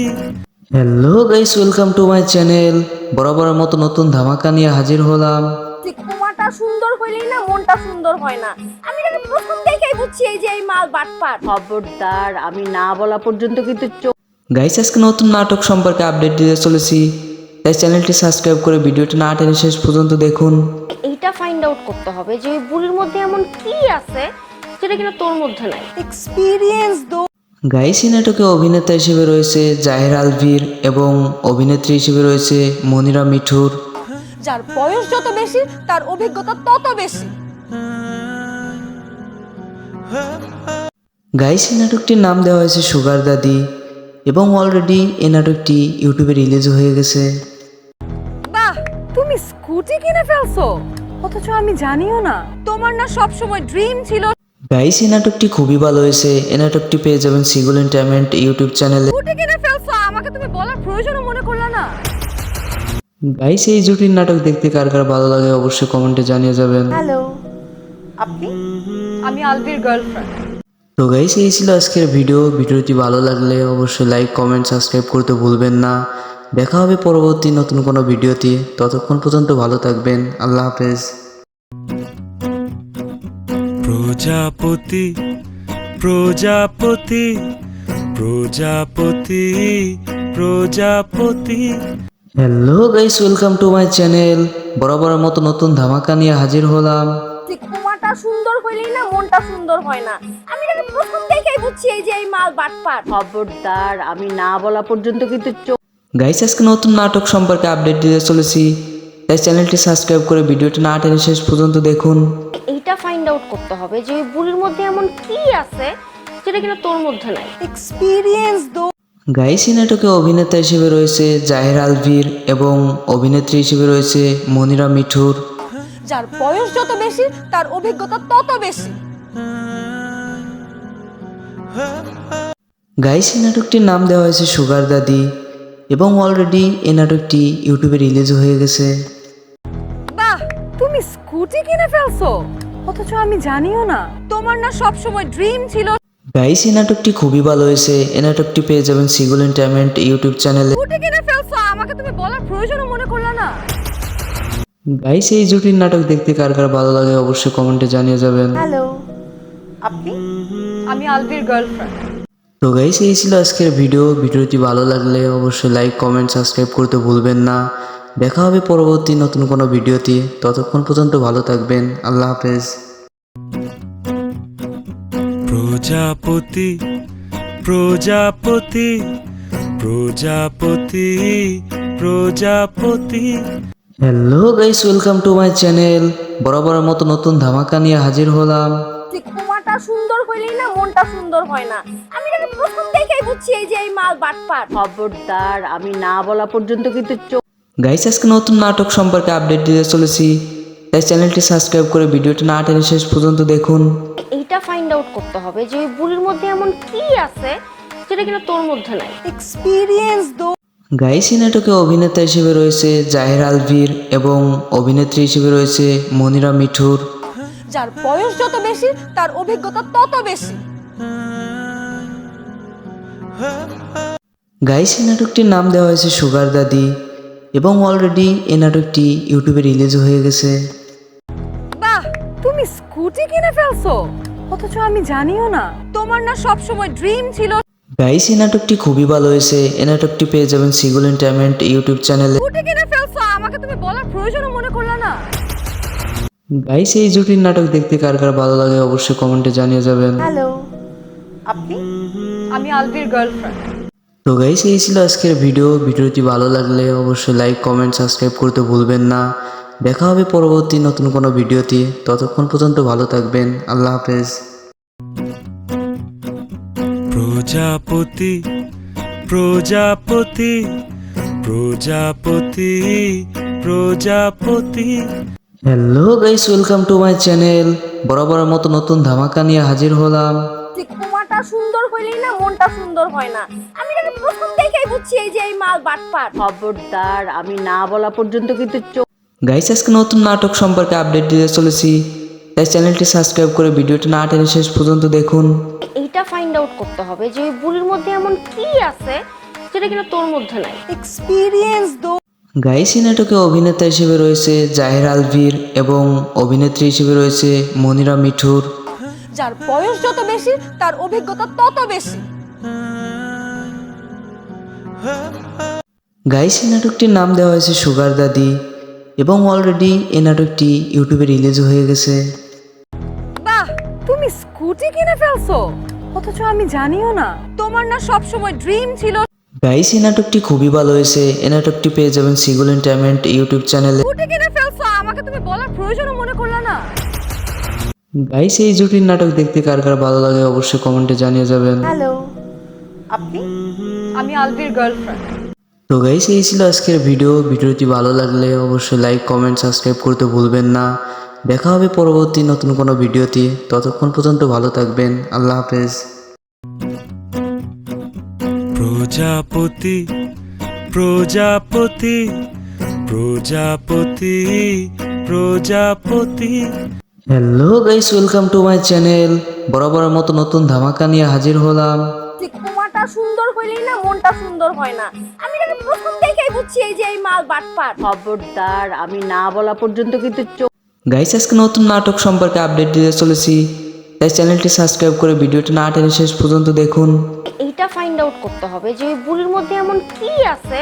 hello guys, welcome to my channel. বরাবরের মতো নতুন ধামাকা নিয়ে হাজির হলাম। যে কুমাটা সুন্দর হইলেই না মনটা সুন্দর হয় না। আমি এটা প্রথম দেখেই বুঝছি এই যে এই মাল বাটপার। খবরদার, আমি না বলা পর্যন্ত কিন্তু গাইস, আজকে নতুন নাটক সম্পর্কে আপডেট দিতে চলেছি, তাই চ্যানেলটি সাবস্ক্রাইব করে ভিডিওটি না টেনে শেষ পর্যন্ত দেখুন। এইটা ফাইন্ড আউট করতে হবে যে ওই বুড়ির মধ্যে এমন কি আছে যেটা কিনা তোর মধ্যে নাই। এক্সপেরিয়েন্স দো। গাইস, এই নাটকে অভিনেতা হিসেবে রয়েছে জাহির আলভির এবং অভিনেত্রী হিসেবে রয়েছে মনিরা মিঠুর। যার বয়স যত বেশি তার অভিজ্ঞতা তত বেশি। গাইস, এই নাটকটির নাম দেওয়া হয়েছে সুগার দাদি এবং অলরেডি এই নাটকটি ইউটিউবে রিলিজ হয়ে গেছে। বাহ, তুমি স্কুটি কিনে ফেলছো, অথচ আমি জানিও না। তোমার না সব সময় ড্রিম ছিল। গাইস, এই নাটকটি খুবই ভালো হয়েছে। এই নাটকটি পেয়ে যাবেন সিগুল এন্টারটেইনমেন্ট ইউটিউব চ্যানেলে। স্কুটি কিনে ফেলছো, আমাকে তুমি বলার প্রয়োজনও মনে করলা না। গাইস, এই জুটির নাটক দেখতে কার কার ভালো লাগে অবশ্যই কমেন্টে জানিয়ে যাবেন। হ্যালো, আপনি? আমি আলভির গার্লফ্রেন্ড। তো গাইস, এই ছিল আজকের ভিডিওটি ভালো লাগলে অবশ্যই লাইক কমেন্ট সাবস্ক্রাইব করতে ভুলবেন না। দেখা হবে পরবর্তী নতুন কোনো ভিডিওতে। ততক্ষণ পর্যন্ত ভালো থাকবেন। আল্লাহ হাফেজ। প্রজাপতি প্রজাপতি প্রজাপতি প্রজাপতি hello guys, welcome to my channel. বরাবরের মতো নতুন ধামাকা নিয়ে হাজির হলাম। যে কুমাটা সুন্দর হইলেই না মনটা সুন্দর হয় না। আমি এটা প্রথম দেখেই বুঝছি এই যে এই মাল বাটপার। খবরদার, আমি না বলা পর্যন্ত কিন্তু গাইস, আজকে নতুন নাটক সম্পর্কে আপডেট দিতে চলেছি, তাই চ্যানেলটি সাবস্ক্রাইব করে ভিডিওটি না টেনে শেষ পর্যন্ত দেখুন। এইটা ফাইন্ড আউট করতে হবে যে ওই বুড়ির মধ্যে এমন কি আছে যেটা কিনা তোর মধ্যে নাই। এক্সপেরিয়েন্স দো। গাইস, এই নাটকে অভিনেতা হিসেবে রয়েছে জাহির আলভির এবং অভিনেত্রী হিসেবে রয়েছে মনিরা মিঠুর। যার বয়স যত বেশি তার অভিজ্ঞতা তত বেশি। গাইস, এই নাটকটির নাম দেওয়া হয়েছে সুগার দাদি এবং অলরেডি এই নাটকটি ইউটিউবে রিলিজ হয়ে গেছে। বাহ, তুমি স্কুটি কিনে ফেলছো, অথচ আমি জানিও না। তোমার না সব সময় ড্রিম ছিল। গাইস, এই নাটকটি খুবই ভালো হয়েছে। এই নাটকটি পেয়ে যাবেন সিগুল এন্টারটেইনমেন্ট ইউটিউব চ্যানেলে। স্কুটি কিনে ফেলছো, আমাকে তুমি বলার প্রয়োজনও মনে করলা না। গাইস, এই জুটির নাটক দেখতে কার কার ভালো লাগে অবশ্যই কমেন্টে জানিয়ে যাবেন। হ্যালো, আপনি? আমি আলভির গার্লফ্রেন্ড। তো গাইস, এই ছিল আজকের ভিডিওটি ভালো লাগলে অবশ্যই লাইক কমেন্ট সাবস্ক্রাইব করতে ভুলবেন না। দেখা হবে পরবর্তী নতুন কোনো ভিডিওতে। ততক্ষণ পর্যন্ত ভালো থাকবেন। আল্লাহ হাফেজ। প্রজাপতি প্রজাপতি প্রজাপতি প্রজাপতি hello guys, welcome to my channel. বরাবরের মতো নতুন ধামাকা নিয়ে হাজির হলাম। যে কুমাটা সুন্দর হইলেই না মনটা সুন্দর হয় না। আমি এটা প্রথম দেখেই বুঝছি এই যে এই মাল বাটপার। খবরদার, আমি না বলা পর্যন্ত কিন্তু গাইস, আজকে নতুন নাটক সম্পর্কে আপডেট দিতে চলেছি, তাই চ্যানেলটি সাবস্ক্রাইব করে ভিডিওটি না টেনে শেষ পর্যন্ত দেখুন। এইটা ফাইন্ড আউট করতে হবে যে ওই বুড়ির মধ্যে এমন কি আছে যেটা কিনা তোর মধ্যে নাই। এক্সপিরিয়েন্স দো। গাইস এই নাটকে অভিনেতা হিসেবে রয়েছে জাহির আলভির এবং অভিনেত্রী হিসেবে রয়েছে মনিরা মিঠুর। যার বয়স যত বেশি তার অভিজ্ঞতা তত বেশি। গাইস এই নাটকটির নাম দেওয়া হয়েছে সুগার দাদি এবং অলরেডি এই নাটকটি ইউটিউবে রিলিজ হয়ে গেছে। বাহ, তুমি স্কুটি কিনে ফেলছো, অথচ আমি জানিও না। তোমার না সব সময় ড্রিম ছিল। গাইস এই নাটকটি খুবই ভালো হয়েছে। এই নাটকটি পেয়ে যাবেন সিগুল এন্টারটেইনমেন্ট ইউটিউব চ্যানেলে। স্কুটি কিনে ফেলছো, আমাকে তুমি বলার প্রয়োজনও মনে করলা না। গাইস এই জুটির নাটক দেখতে কার কার ভালো লাগে অবশ্যই কমেন্টে জানিয়ে যাবেন। হ্যালো, আপনি? আমি আলভির গার্লফ্রেন্ড। তো গাইস এই ছিল আজকের ভিডিওটি ভালো লাগলে অবশ্যই লাইক কমেন্ট সাবস্ক্রাইব করতে ভুলবেন না। দেখা হবে পরবর্তী নতুন কোনো ভিডিওতে। ততক্ষণ পর্যন্ত ভালো থাকবেন। আল্লাহ হাফেজ। প্রজাপতি প্রজাপতি প্রজাপতি প্রজাপতি। Hello guys, welcome to my channel. বরাবরের মতো নতুন ধামাকা নিয়ে হাজির হলাম। কুমারটা সুন্দর হইলেই না মনটা সুন্দর হয় না। আমি এটা প্রথম দেখেই বুঝছি এই যে এই মাল বাটপার। খবরদার, আমি না বলা পর্যন্ত কিন্তু গাইস আজকে নতুন নাটক সম্পর্কে আপডেট দিতে চলেছি, তাই চ্যানেলটি সাবস্ক্রাইব করে ভিডিওটি না টেনে শেষ পর্যন্ত দেখুন। এইটা ফাইন্ড আউট করতে হবে যে ওই বুড়ির মধ্যে এমন কি আছে যেটা কিনা তোর মধ্যে নাই। এক্সপিরিয়েন্স দো। গাইস এই নাটকে অভিনেতা হিসেবে রয়েছে জাহির আলভির এবং অভিনেত্রী হিসেবে রয়েছে মনিরা মিঠুর। যার বয়স যত বেশি তার অভিজ্ঞতা তত বেশি। গাইস এই নাটকটির নাম দেওয়া হয়েছে সুগার দাদি এবং অলরেডি এই নাটকটি ইউটিউবে রিলিজ হয়ে গেছে। বাহ, তুমি স্কুটি কিনে ফেলছো, অথচ আমি জানিও না। তোমার না সব সময় ড্রিম ছিল। গাইস এই নাটকটি খুবই ভালো হয়েছে। এই নাটকটি পেয়ে যাবেন সিগুল এন্টারটেইনমেন্ট ইউটিউব চ্যানেলে। স্কুটি কিনে ফেলছো, আমাকে তুমি বলার প্রয়োজনও মনে করলা না। গাইস এই জুটির নাটক দেখতে কার কার ভালো লাগে অবশ্যই কমেন্টে জানিয়ে যাবেন। হ্যালো, আপনি? আমি আলভির গার্লফ্রেন্ড। তো গাইস এই ছিল আজকের ভিডিওটি ভালো লাগলে অবশ্যই লাইক কমেন্ট সাবস্ক্রাইব করতে ভুলবেন না। দেখা হবে পরবর্তী নতুন কোনো ভিডিওতে। ততক্ষণ পর্যন্ত ভালো থাকবেন। আল্লাহ হাফেজ। প্রজাপতি প্রজাপতি প্রজাপতি প্রজাপতি। Hello guys, welcome to my channel. বরাবরের মতো নতুন ধামাকা নিয়ে হাজির হলাম। কুমারটা সুন্দর হইলেই না মনটা সুন্দর হয় না। আমি এটা প্রথম দেখেই বুঝছি এই যে এই মাল বাটপার। খবরদার, আমি না বলা পর্যন্ত কিন্তু গাইস আজকে নতুন নাটক সম্পর্কে আপডেট দিতে চলেছি, তাই চ্যানেলটি সাবস্ক্রাইব করে ভিডিওটি না টেনে শেষ পর্যন্ত দেখুন। এইটা ফাইন্ড আউট করতে হবে যে ওই বুড়ির মধ্যে এমন কি আছে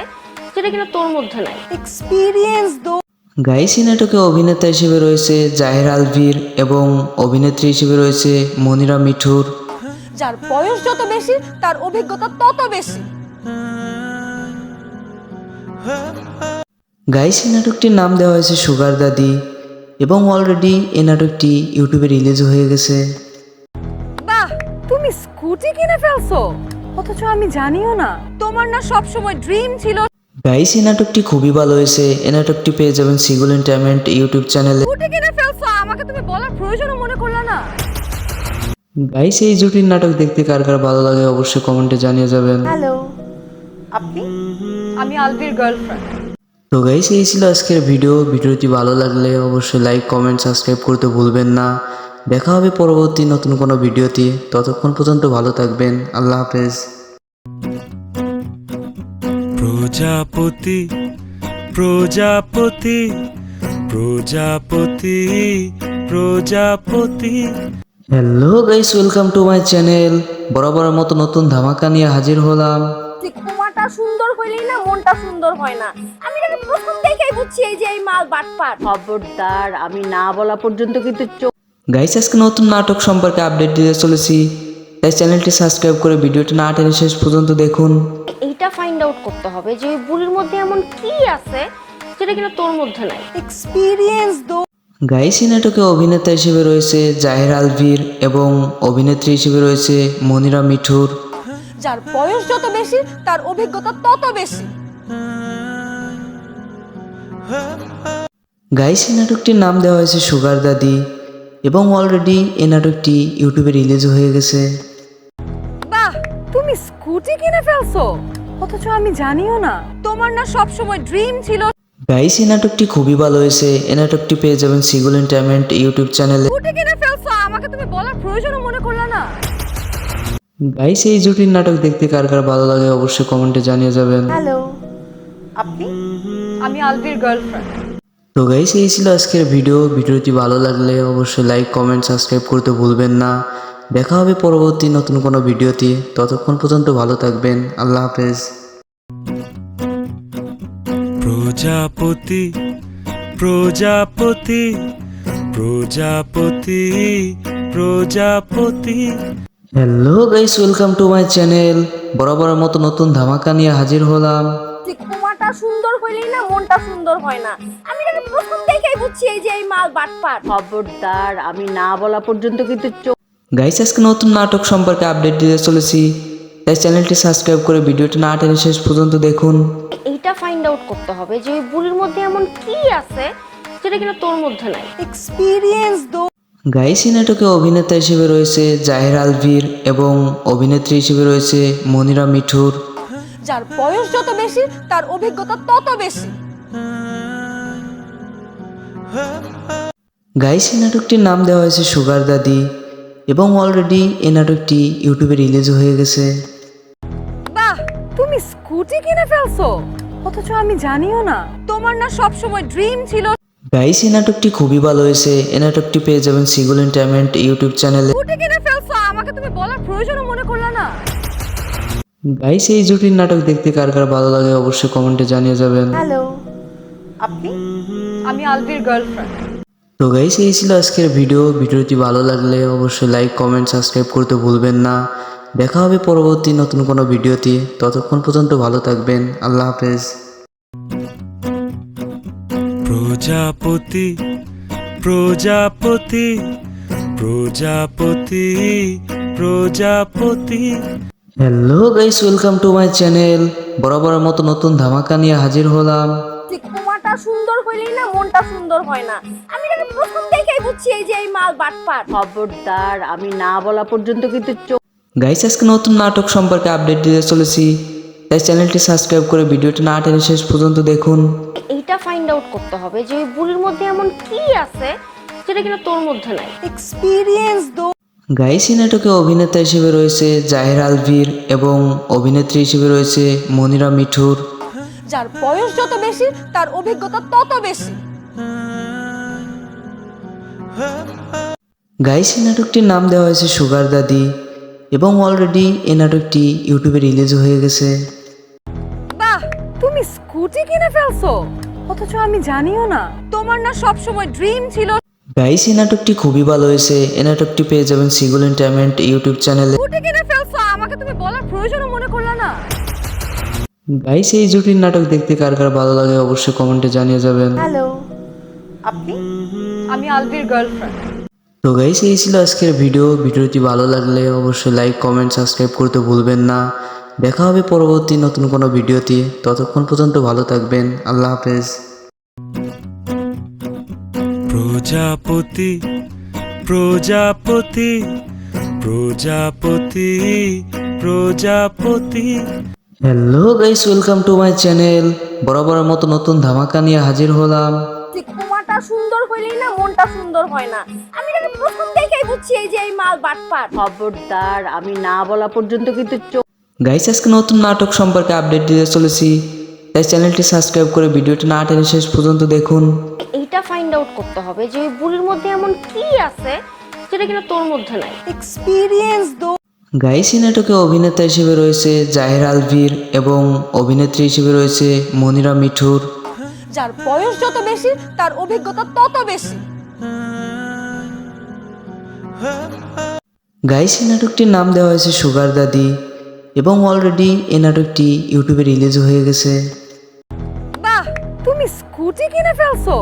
যেটা কিনা তোর মধ্যে নাই। এক্সপিরিয়েন্স দো। গাইস এই নাটকে অভিনেতা হিসেবে রয়েছে জাহির আলভির এবং অভিনেত্রী হিসেবে রয়েছে মনিরা মিঠুর। যার বয়স যত বেশি তার অভিজ্ঞতা তত বেশি। গাইস এই নাটকটির নাম দেওয়া হয়েছে সুগার দাদি এবং অলরেডি এই নাটকটি ইউটিউবে রিলিজ হয়ে গেছে। বাহ, তুমি স্কুটি কিনে ফেলছো, অথচ আমি জানিও না। তোমার না সব সময় ড্রিম ছিল। গাইস এই নাটকটি খুবই ভালো হয়েছে। এই নাটকটি পেয়ে যাবেন সিগুল এন্টারটেইনমেন্ট ইউটিউব চ্যানেলে। স্কুটি কিনে ফেলছো, আমাকে তুমি বলার প্রয়োজনও মনে করলা না। গাইস এই জুটির নাটক দেখতে কার কার ভালো লাগে অবশ্যই কমেন্টে জানিয়ে যাবেন। হ্যালো, আপনি? আমি আলভির গার্লফ্রেন্ড। তো গাইস এই ছিল আজকের ভিডিওটি ভালো লাগলে অবশ্যই লাইক কমেন্ট সাবস্ক্রাইব করতে ভুলবেন না। দেখা হবে পরবর্তী নতুন কোনো ভিডিওতে। ততক্ষণ পর্যন্ত ভালো থাকবেন। আল্লাহ হাফেজ। প্রজাপতি প্রজাপতি প্রজাপতি প্রজাপতি। Hello guys, welcome to my channel. বরাবরের মতো নতুন ধামাকা নিয়ে হাজির হলাম। কুমারটা সুন্দর হইলেই না মনটা সুন্দর হয় না। আমি এটা প্রথম দেখেই বুঝছি এই যে এই মাল বাটপার। খবরদার, আমি না বলা পর্যন্ত কিন্তু গাইস আজকে নতুন নাটক সম্পর্কে আপডেট দিতে চলেছি, তাই চ্যানেলটি সাবস্ক্রাইব করে ভিডিওটি না টেনে শেষ পর্যন্ত দেখুন। এইটা ফাইন্ড আউট করতে হবে যে ওই বুড়ির মধ্যে এমন কি আছে যেটা কিনা তোর মধ্যে নাই। এক্সপিরিয়েন্স দো। গাইস এই নাটকে অভিনেতা হিসেবে রয়েছে জাহির আলভির এবং অভিনেত্রী হিসেবে রয়েছে মনিরা মিঠুর। যার বয়স যত বেশি তার অভিজ্ঞতা তত বেশি। গাইস এই নাটকটির নাম দেওয়া হয়েছে সুগার দাদি এবং অলরেডি এই নাটকটি ইউটিউবে রিলিজ হয়ে গেছে। বাহ, তুমি স্কুটি কিনে ফেলছো, অথচ আমি জানিও না। তোমার না সব সময় ড্রিম ছিল গাইস এই নাটকটি খুবই ভালো হয়েছে। এই নাটকটি পেয়ে যাবেন সিগুল এন্টারটেইনমেন্ট ইউটিউব চ্যানেলে। স্কুটি কিনে ফেলছো, আমাকে তুমি বলার প্রয়োজনও মনে করলা না। গাইস এই জুটির নাটক দেখতে কার কার ভালো লাগে অবশ্যই কমেন্টে জানিয়ে যাবেন। হ্যালো, আপনি? আমি আলভির গার্লফ্রেন্ড। তো গাইস এই ছিল আজকের ভিডিওটি ভালো লাগলে অবশ্যই লাইক কমেন্ট সাবস্ক্রাইব করতে ভুলবেন না। দেখা হবে পরবর্তী নতুন কোনো ভিডিওতে। ততক্ষণ পর্যন্ত ভালো থাকবেন। আল্লাহ হাফেজ। প্রজাপতি প্রজাপতি প্রজাপতি প্রজাপতি। Hello guys, welcome to my channel. বরাবরের মতো নতুন ধামাকা নিয়ে হাজির হলাম। কুমারটা সুন্দর হইলেই না মনটা সুন্দর হয় না। আমি এটা প্রথম দেখেই বুঝছি এই যে এই মাল বাটপার। খবরদার, আমি না বলা পর্যন্ত কিন্তু গাইস আজকে নতুন নাটক সম্পর্কে আপডেট দিতে চলেছি, তাই চ্যানেলটি সাবস্ক্রাইব করে ভিডিওটি না টেনে শেষ পর্যন্ত দেখুন। এইটা ফাইন্ড আউট করতে হবে যে ওই বুড়ির মধ্যে এমন কি আছে যেটা কিনা তোর মধ্যে নাই। এক্সপেরিয়েন্স দো। গাইস এই নাটকে অভিনেতা হিসেবে রয়েছে জাহির আলভির এবং অভিনেত্রী হিসেবে রয়েছে মনিরা মিঠুর। যার বয়স যত বেশি তার অভিজ্ঞতা তত বেশি। গাইস এই নাটকটির নাম দেওয়া হয়েছে সুগার দাদি এবং অলরেডি এই নাটকটি ইউটিউবে রিলিজ হয়ে গেছে। বাহ, তুমি স্কুটি কিনে ফেলছো, অথচ আমি জানিও না। তোমার না সব সময় ড্রিম ছিল গাইস এই নাটকটি খুবই ভালো হয়েছে। এই নাটকটি পেয়ে যাবেন সিগুল এন্টারটেইনমেন্ট ইউটিউব চ্যানেলে। স্কুটি কিনে ফেলছো, আমাকে তুমি বলার প্রয়োজনও মনে করলা না। গাইস এই জুটির নাটক দেখতে কার কার ভালো লাগে অবশ্যই কমেন্টে জানিয়ে যাবেন। হ্যালো, আপনি? আমি আলভির গার্লফ্রেন্ড। তো গাইস এই ছিল আজকের ভিডিওটি ভালো লাগলে অবশ্যই লাইক কমেন্ট সাবস্ক্রাইব করতে ভুলবেন না। দেখা হবে পরবর্তী নতুন কোনো ভিডিওতে। ততক্ষণ পর্যন্ত ভালো থাকবেন। আল্লাহ হাফেজ। প্রজাপতি প্রজাপতি প্রজাপতি প্রজাপতি। Hello guys, welcome to my channel. বরাবরের মতো নতুন ধামাকা নিয়ে হাজির হলাম। কুমারটা সুন্দর হইলেই না মনটা সুন্দর হয় না। আমি এটা প্রথম দেখেই বুঝছি এই যে এই মাল বাটপার। খবরদার, আমি না বলা পর্যন্ত কিন্তু গাইস আজকে নতুন নাটক সম্পর্কে আপডেট দিতে চলেছি, তাই চ্যানেলটি সাবস্ক্রাইব করে ভিডিওটি না টেনে শেষ পর্যন্ত দেখুন। এইটা ফাইন্ড আউট করতে হবে যে ওই বুড়ির মধ্যে এমন কি আছে যেটা কিনা তোর মধ্যে নাই। এক্সপেরিয়েন্স দো। গাইস এই নাটকে অভিনেতা হিসেবে রয়েছে জাহির আলভির এবং অভিনেত্রী হিসেবে রয়েছে মনিরা মিঠুর। যার বয়স যত বেশি তার অভিজ্ঞতা তত বেশি। গাইস এই নাটকটির নাম দেওয়া হয়েছে সুগার দাদি এবং অলরেডি এই নাটকটি ইউটিউবে রিলিজ হয়ে গেছে। বাহ, তুমি স্কুটি কিনে ফেলছো, অথচ আমি জানিও না। তোমার না সব সময় ড্রিম ছিল গাইস এই নাটকটি খুবই ভালো হয়েছে। এই নাটকটি পেয়ে যাবেন সিগুল এন্টারটেইনমেন্ট ইউটিউব চ্যানেলে। স্কুটি কিনে ফেলছো, আমাকে তুমি বলার প্রয়োজনও মনে করলা না। গাইস এই জুটির নাটক দেখতে কার কার ভালো লাগে অবশ্যই কমেন্টে জানিয়ে যাবেন। হ্যালো, আপনি? আমি আলভির গার্লফ্রেন্ড। তো গাইস এই ছিল আজকের ভিডিওটি ভালো লাগলে অবশ্যই লাইক কমেন্ট সাবস্ক্রাইব করতে ভুলবেন না। দেখা হবে পরবর্তী নতুন কোনো ভিডিওতে। ততক্ষণ পর্যন্ত ভালো থাকবেন। আল্লাহ হাফেজ। প্রজাপতি প্রজাপতি প্রজাপতি প্রজাপতি। Hello guys, welcome to my channel. বরাবরের মতো নতুন ধামাকা নিয়ে হাজির হলাম। কুমারটা সুন্দর হইলেই না মনটা সুন্দর হয় না। আমি এটা প্রথম দেখেই বুঝছি এই যে এই মাল বাটপার। খবরদার, আমি না বলা পর্যন্ত কিন্তু গাইস আজকে নতুন নাটক সম্পর্কে আপডেট দিতে চলেছি, তাই চ্যানেলটি সাবস্ক্রাইব করে ভিডিওটি না টেনে শেষ পর্যন্ত দেখুন। এইটা ফাইন্ড আউট করতে হবে যে ওই বুড়ির মধ্যে এমন কি আছে যেটা কিনা তোর মধ্যে নাই। এক্সপেরিয়েন্স দো। গাইস এই নাটকে অভিনেতা হিসেবে রয়েছে জাহির আলভির এবং অভিনেত্রী হিসেবে রয়েছে মনিরা মিঠুর। যার বয়স যত বেশি তার অভিজ্ঞতা তত বেশি। গাইস এই নাটকটির নাম দেওয়া হয়েছে সুগার দাদি এবং অলরেডি এই নাটকটি ইউটিউবে রিলিজ হয়ে গেছে। বাহ, তুমি স্কুটি কিনে ফেলছো,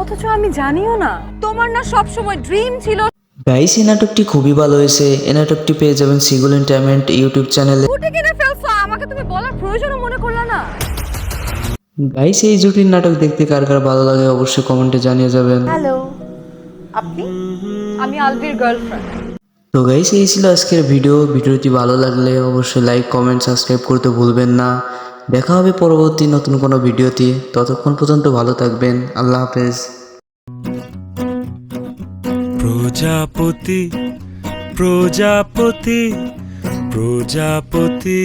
অথচ আমি জানিও না। তোমার না সব সময় ড্রিম ছিল গাইস এই নাটকটি খুবই ভালো হয়েছে। এই নাটকটি পেয়ে যাবেন সিগুল এন্টারটেইনমেন্ট ইউটিউব চ্যানেলে। স্কুটি কিনে ফেলছো, আমাকে তুমি বলার প্রয়োজনও মনে করলা না। গাইস এই জুটির নাটক দেখতে কার কার ভালো লাগে অবশ্যই কমেন্টে জানিয়ে যাবেন। হ্যালো, আপনি? আমি আলভির গার্লফ্রেন্ড। তো গাইস এই ছিল আজকের ভিডিওটি ভালো লাগলে অবশ্যই লাইক কমেন্ট সাবস্ক্রাইব করতে ভুলবেন না। দেখা হবে পরবর্তী নতুন কোনো ভিডিওতে, ততক্ষণ পর্যন্ত ভালো থাকবেন। আল্লাহ হাফেজ। প্রজাপতি প্রজাপতি প্রজাপতি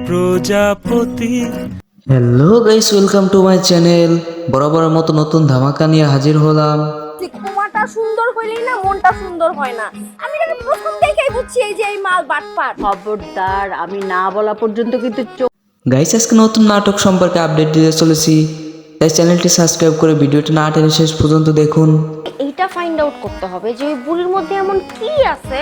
প্রজাপতি। Hello guys, welcome to my channel. বরাবরের মতো নতুন ধামাকা নিয়ে হাজির হলাম। কুমাটা সুন্দর হইলেই না মনটা সুন্দর হয় না। আমি তাকে প্রথম দেখেই বুঝছি এই যে এই মাল বাটপার। খবরদার, আমি না বলা পর্যন্ত কিন্তু গাইস আজকে নতুন নাটক সম্পর্কে আপডেট দিতে চলেছি, তাই চ্যানেলটি সাবস্ক্রাইব করে ভিডিওটি না টেনে শেষ পর্যন্ত দেখুন। এইটা ফাইন্ড আউট করতে হবে যে ওই বুড়ির মধ্যে এমন কি আছে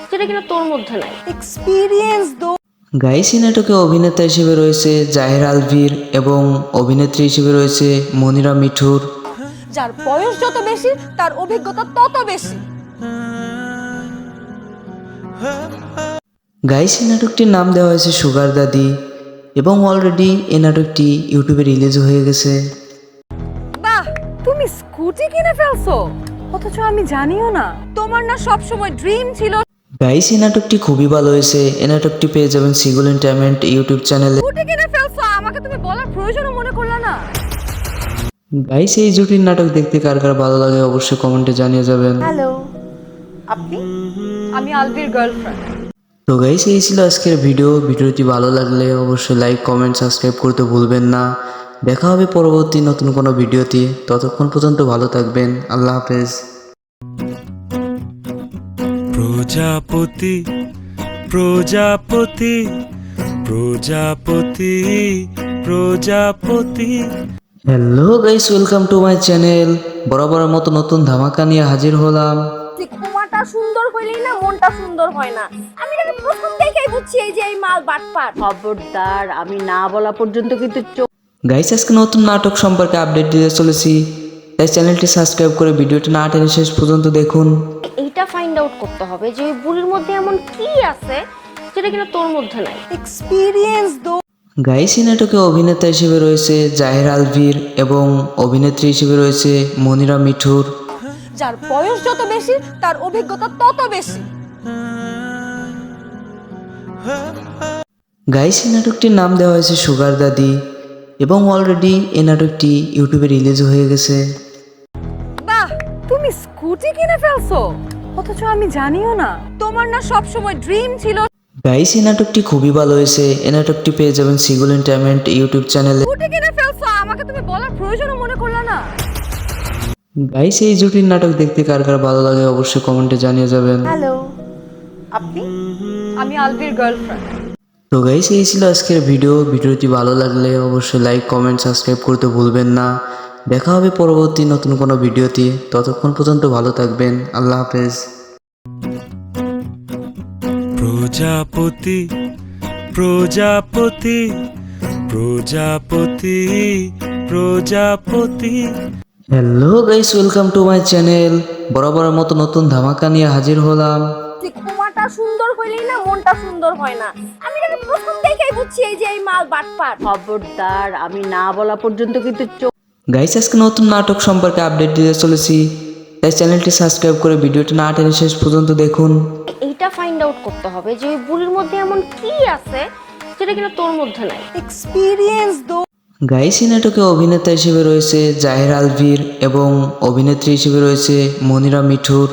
যেটা কিনা তোর মধ্যে নাই। এক্সপেরিয়েন্স দো। গাইস এই নাটকে অভিনেতা হিসেবে রয়েছে জাহির আলভির এবং অভিনেত্রী হিসেবে রয়েছে মনিরা মিঠুর। যার বয়স যত বেশি তার অভিজ্ঞতা তত বেশি। গাইস এই নাটকটির নাম দেওয়া হয়েছে সুগার দাদি এবং অলরেডি এই নাটকটি ইউটিউবে রিলিজ হয়ে গেছে। বাহ, তুমি স্কুটি কিনে ফেলছো, অথচ আমি জানিও না। তোমার না সব সময় ড্রিম ছিল। গাইস এই নাটকটি খুবই ভালো হয়েছে। এই নাটকটি পেয়ে যাবেন সিগুল এন্টারটেইনমেন্ট ইউটিউব চ্যানেলে। স্কুটি কিনে ফেলছো, আমাকে তুমি বলার প্রয়োজনও মনে করলা না। গাইস এই জুটির নাটক দেখতে কার কার ভালো লাগে অবশ্যই কমেন্টে জানিয়ে যাবেন। হ্যালো, আপনি? আমি আলভির গার্লফ্রেন্ড। তো গাইস এই ছিল আজকের ভিডিওটি ভালো লাগলে অবশ্যই লাইক কমেন্ট সাবস্ক্রাইব করতে ভুলবেন না। দেখা হবে পরবর্তী নতুন কোনো ভিডিওতে, ততক্ষণ পর্যন্ত ভালো থাকবেন। আল্লাহ হাফেজ। প্রজাপতি প্রজাপতি প্রজাপতি প্রজাপতি। Hello guys, welcome to my channel. বরাবরের মতো নতুন ধামাকা নিয়ে হাজির হলাম। কুমাটা সুন্দর হইলেই না মনটা সুন্দর হয় না। আমি তাকে প্রথম দেখেই বুঝছি এই যে এই মাল বাটপার। খবরদার, আমি না বলা পর্যন্ত কিন্তু গাইস আজকে নতুন নাটক সম্পর্কে আপডেট দিতে চলেছি, তাই চ্যানেলটি সাবস্ক্রাইব করে ভিডিওটি না টেনে শেষ পর্যন্ত দেখুন। এইটা ফাইন্ড আউট করতে হবে যে ওই বুড়ির মধ্যে এমন কি আছে যেটা কিনা তোর মধ্যে নাই। এক্সপেরিয়েন্স দো। গাইস এই নাটকে অভিনেতা হিসেবে রয়েছে জাহির আলভির এবং অভিনেত্রী হিসেবে রয়েছে মনিরা মিঠুর। যার বয়স যত বেশি তার অভিজ্ঞতা তত বেশি। গাইস এই নাটকটির নাম দেওয়া হয়েছে সুগার দাদি এবং অলরেডি এই নাটকটি ইউটিউবে রিলিজ হয়ে গেছে। বাহ, তুমি স্কুটি কিনে ফেলছো, অথচ আমি জানিও না। তোমার না সব সময় ড্রিম ছিল। গাইস এই নাটকটি খুবই ভালো হয়েছে। এই নাটকটি পেয়ে যাবেন সিগুল এন্টারটেইনমেন্ট ইউটিউব চ্যানেলে। স্কুটি কিনে ফেলছো, আমাকে তুমি বলার প্রয়োজনও মনে করলা না। গাইস এই জুটির নাটক দেখতে কার কার ভালো লাগে অবশ্যই কমেন্টে জানিয়ে যাবেন। হ্যালো, আপনি? আমি আলভির গার্লফ্রেন্ড। তো গাইস এই ছিল আজকের ভিডিওটি ভালো লাগলে অবশ্যই লাইক কমেন্ট সাবস্ক্রাইব করতে ভুলবেন না। দেখা হবে পরবর্তী নতুন কোনো ভিডিওতে, ততক্ষণ পর্যন্ত ভালো থাকবেন। আল্লাহ হাফেজ। প্রজাপতি প্রজাপতি প্রজাপতি প্রজাপতি। Hello guys, welcome to my channel. বরাবরের মতো নতুন ধামাকা নিয়ে হাজির হলাম। কুমাটা সুন্দর হইলেই না মনটা সুন্দর হয় না। আমি তাকে প্রথম দেখেই বুঝছি এই যে এই মাল বাটপার। খবরদার, আমি না বলা পর্যন্ত কিন্তু গাইস আজকে নতুন নাটক সম্পর্কে আপডেট দিতে চলেছি, তাই চ্যানেলটি সাবস্ক্রাইব করে ভিডিওটি না টেনে শেষ পর্যন্ত দেখুন। এইটা ফাইন্ড আউট করতে হবে যে ওই বুড়ির মধ্যে এমন কি আছে যেটা কিনা তোর মধ্যে নাই। এক্সপেরিয়েন্স দো। গাইস এই নাটকে অভিনেতা হিসেবে রয়েছে জাহির আলভির এবং অভিনেত্রী হিসেবে রয়েছে মনিরা মিঠুর।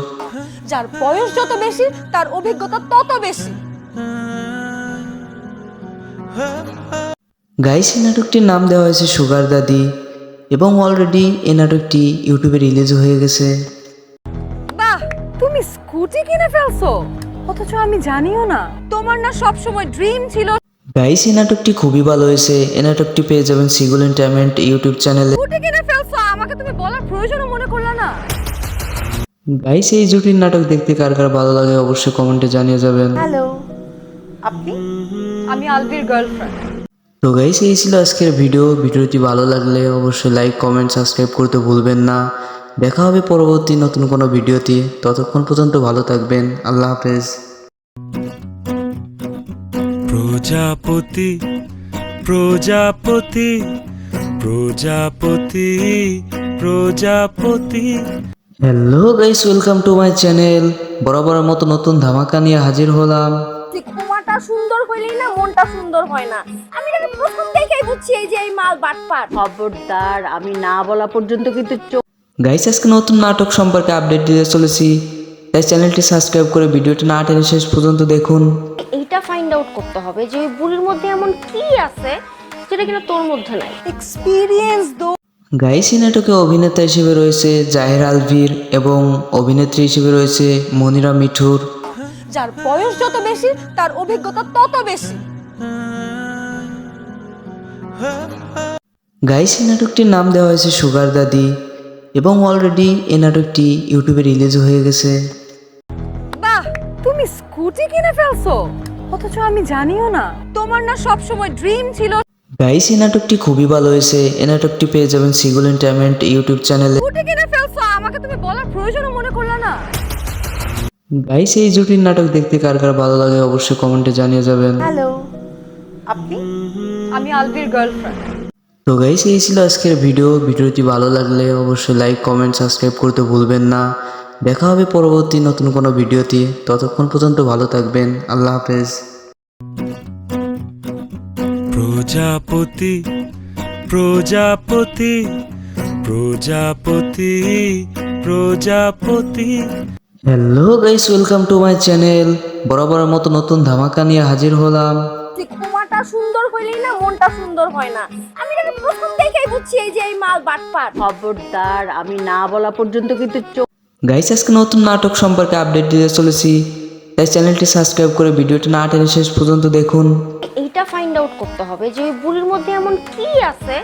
যার বয়স যত বেশি তার অভিজ্ঞতা তত বেশি। গাইস এই নাটকটির নাম দেওয়া হয়েছে সুগার দাদি এবং অলরেডি এই নাটকটি ইউটিউবে রিলিজ হয়ে গেছে। বাহ, তুমি স্কুটি কিনে ফেলছো, অথচ আমি জানিও না। তোমার না সব সময় ড্রিম ছিল। গাইস এই নাটকটি খুবই ভালো হয়েছে। এই নাটকটি পেয়ে যাবেন সিগুল এন্টারটেইনমেন্ট ইউটিউব চ্যানেলে। স্কুটি কিনে ফেলছো, আমাকে তুমি বলার প্রয়োজনও মনে করলা না। গাইস এই জুটির নাটক দেখতে কার কার ভালো লাগে অবশ্যই কমেন্টে জানিয়ে যাবেন। হ্যালো, আপনি? আমি আলভির গার্লফ্রেন্ড। তো গাইস এই ছিল আজকের ভিডিওটি ভালো লাগলে অবশ্যই লাইক কমেন্ট সাবস্ক্রাইব করতে ভুলবেন না। দেখা হবে পরবর্তী নতুন কোনো ভিডিওতে, ততক্ষণ পর্যন্ত ভালো থাকবেন। আল্লাহ হাফেজ। প্রজাপতি প্রজাপতি প্রজাপতি প্রজাপতি hello guys, welcome to my channel. বরাবরের মতো নতুন ধামাকা নিয়ে হাজির হলাম। কুমাটা সুন্দর হইলেই না মনটা সুন্দর হয় না। আমি তাকে প্রথম দেখেই বুঝছি এই যে এই মাল বাটপার। খবরদার, আমি না বলা পর্যন্ত কিন্তু গাইস, আজকে নতুন নাটক সম্পর্কে আপডেট দিতে চলেছি, তাই চ্যানেলটি সাবস্ক্রাইব করে ভিডিওটি না টেনে শেষ পর্যন্ত দেখুন। এইটা ফাইন্ড আউট করতে হবে যে ওই বুড়ির মধ্যে এমন কি আছে যেটা কিনা তোর মধ্যে নাই। এক্সপেরিয়েন্স দো। গাইস, এই নাটকে অভিনেতা হিসেবে রয়েছে জাহির আলভির এবং অভিনেত্রী হিসেবে রয়েছে মনিরা মিঠুর। যার বয়স যত বেশি তার অভিজ্ঞতা তত বেশি। গাইস, এই নাটকটির নাম দেওয়া হয়েছে সুগার দাদি এবং অলরেডি এই নাটকটি ইউটিউবে রিলিজ হয়ে গেছে। বাহ, তুমি স্কুটি কিনে ফেলছো, অথচ আমি জানিও না। তোমার না সব সময় ড্রিম ছিল। গাইস, এই নাটকটি খুবই ভালো হয়েছে। এই নাটকটি পেয়ে যাবেন সিগুল এন্টারটেইনমেন্ট ইউটিউব চ্যানেলে। স্কুটি কিনে ফেলছো, আমাকে তুমি বলার প্রয়োজনও মনে করলা না। গাইস, এই জুটির নাটক দেখতে কার কার ভালো লাগে অবশ্যই কমেন্টে জানিয়ে যাবেন। হ্যালো, আপনি? আমি আলভির গার্লফ্রেন্ড। তো গাইস, এই ছিল আজকের ভিডিওটি ভালো লাগলে অবশ্যই লাইক কমেন্ট সাবস্ক্রাইব করতে ভুলবেন না। দেখা হবে পরবর্তী নতুন কোনো ভিডিওতে। ততক্ষণ পর্যন্ত ভালো থাকবেন। আল্লাহ হাফেজ। প্রজাপতি প্রজাপতি প্রজাপতি প্রজাপতি hello guys, welcome to my channel. বরাবরের মতো নতুন ধামাকা নিয়ে হাজির হলাম। কুমাটা সুন্দর হইলেই না মনটা সুন্দর হয় না। আমি তাকে প্রথম দেখেই বুঝছি এই যে এই মাল বাটপার। খবরদার, আমি না বলা পর্যন্ত কিন্তু গাইস, আজকে নতুন নাটক সম্পর্কে আপডেট দিতে চলেছি, তাই চ্যানেলটি সাবস্ক্রাইব করে ভিডিওটি না টেনে শেষ পর্যন্ত দেখুন। এইটা ফাইন্ড আউট করতে হবে যে ওই বুড়ির মধ্যে এমন কি আছে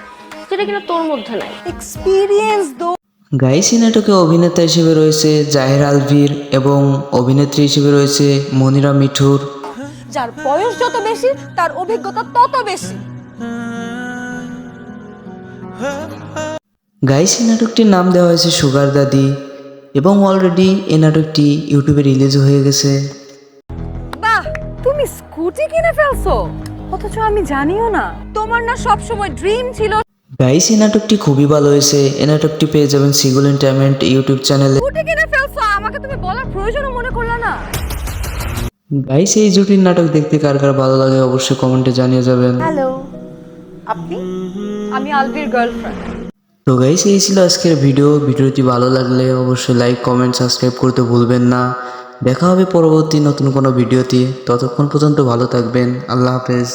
যেটা কিনা তোর মধ্যে নাই। এক্সপেরিয়েন্স দো। গাইস, এই নাটকে অভিনেতা হিসেবে রয়েছে জাহির আলভির এবং অভিনেত্রী হিসেবে রয়েছে মনিরা মিঠুর। যার বয়স যত বেশি তার অভিজ্ঞতা তত বেশি। গাইস, এই নাটকটির নাম দেওয়া হয়েছে সুগার দাদি এবং অলরেডি এই নাটকটি ইউটিউবে রিলিজ হয়ে গেছে। বাহ, তুমি স্কুটি কিনে ফেলছো, অথচ আমি জানিও না। তোমার না সব সময় ড্রিম ছিল। গাইস, এই নাটকটি খুবই ভালো হয়েছে। এই নাটকটি পেয়ে যাবেন সিগুল এন্টারটেইনমেন্ট ইউটিউব চ্যানেলে। স্কুটি কিনে ফেলছো, আমাকে তুমি বলার প্রয়োজনও মনে করলা না। গাইস, এই জুটির নাটক দেখতে কার কার ভালো লাগে অবশ্যই কমেন্টে জানিয়ে যাবেন। হ্যালো, আপনি? আমি আলভির গার্লফ্রেন্ড। তো গাইস, এই ছিল আজকের ভিডিওটি ভালো লাগলে অবশ্যই লাইক কমেন্ট সাবস্ক্রাইব করতে ভুলবেন না। দেখা হবে পরবর্তী নতুন কোনো ভিডিওতে। ততক্ষণ পর্যন্ত ভালো থাকবেন। আল্লাহ হাফেজ।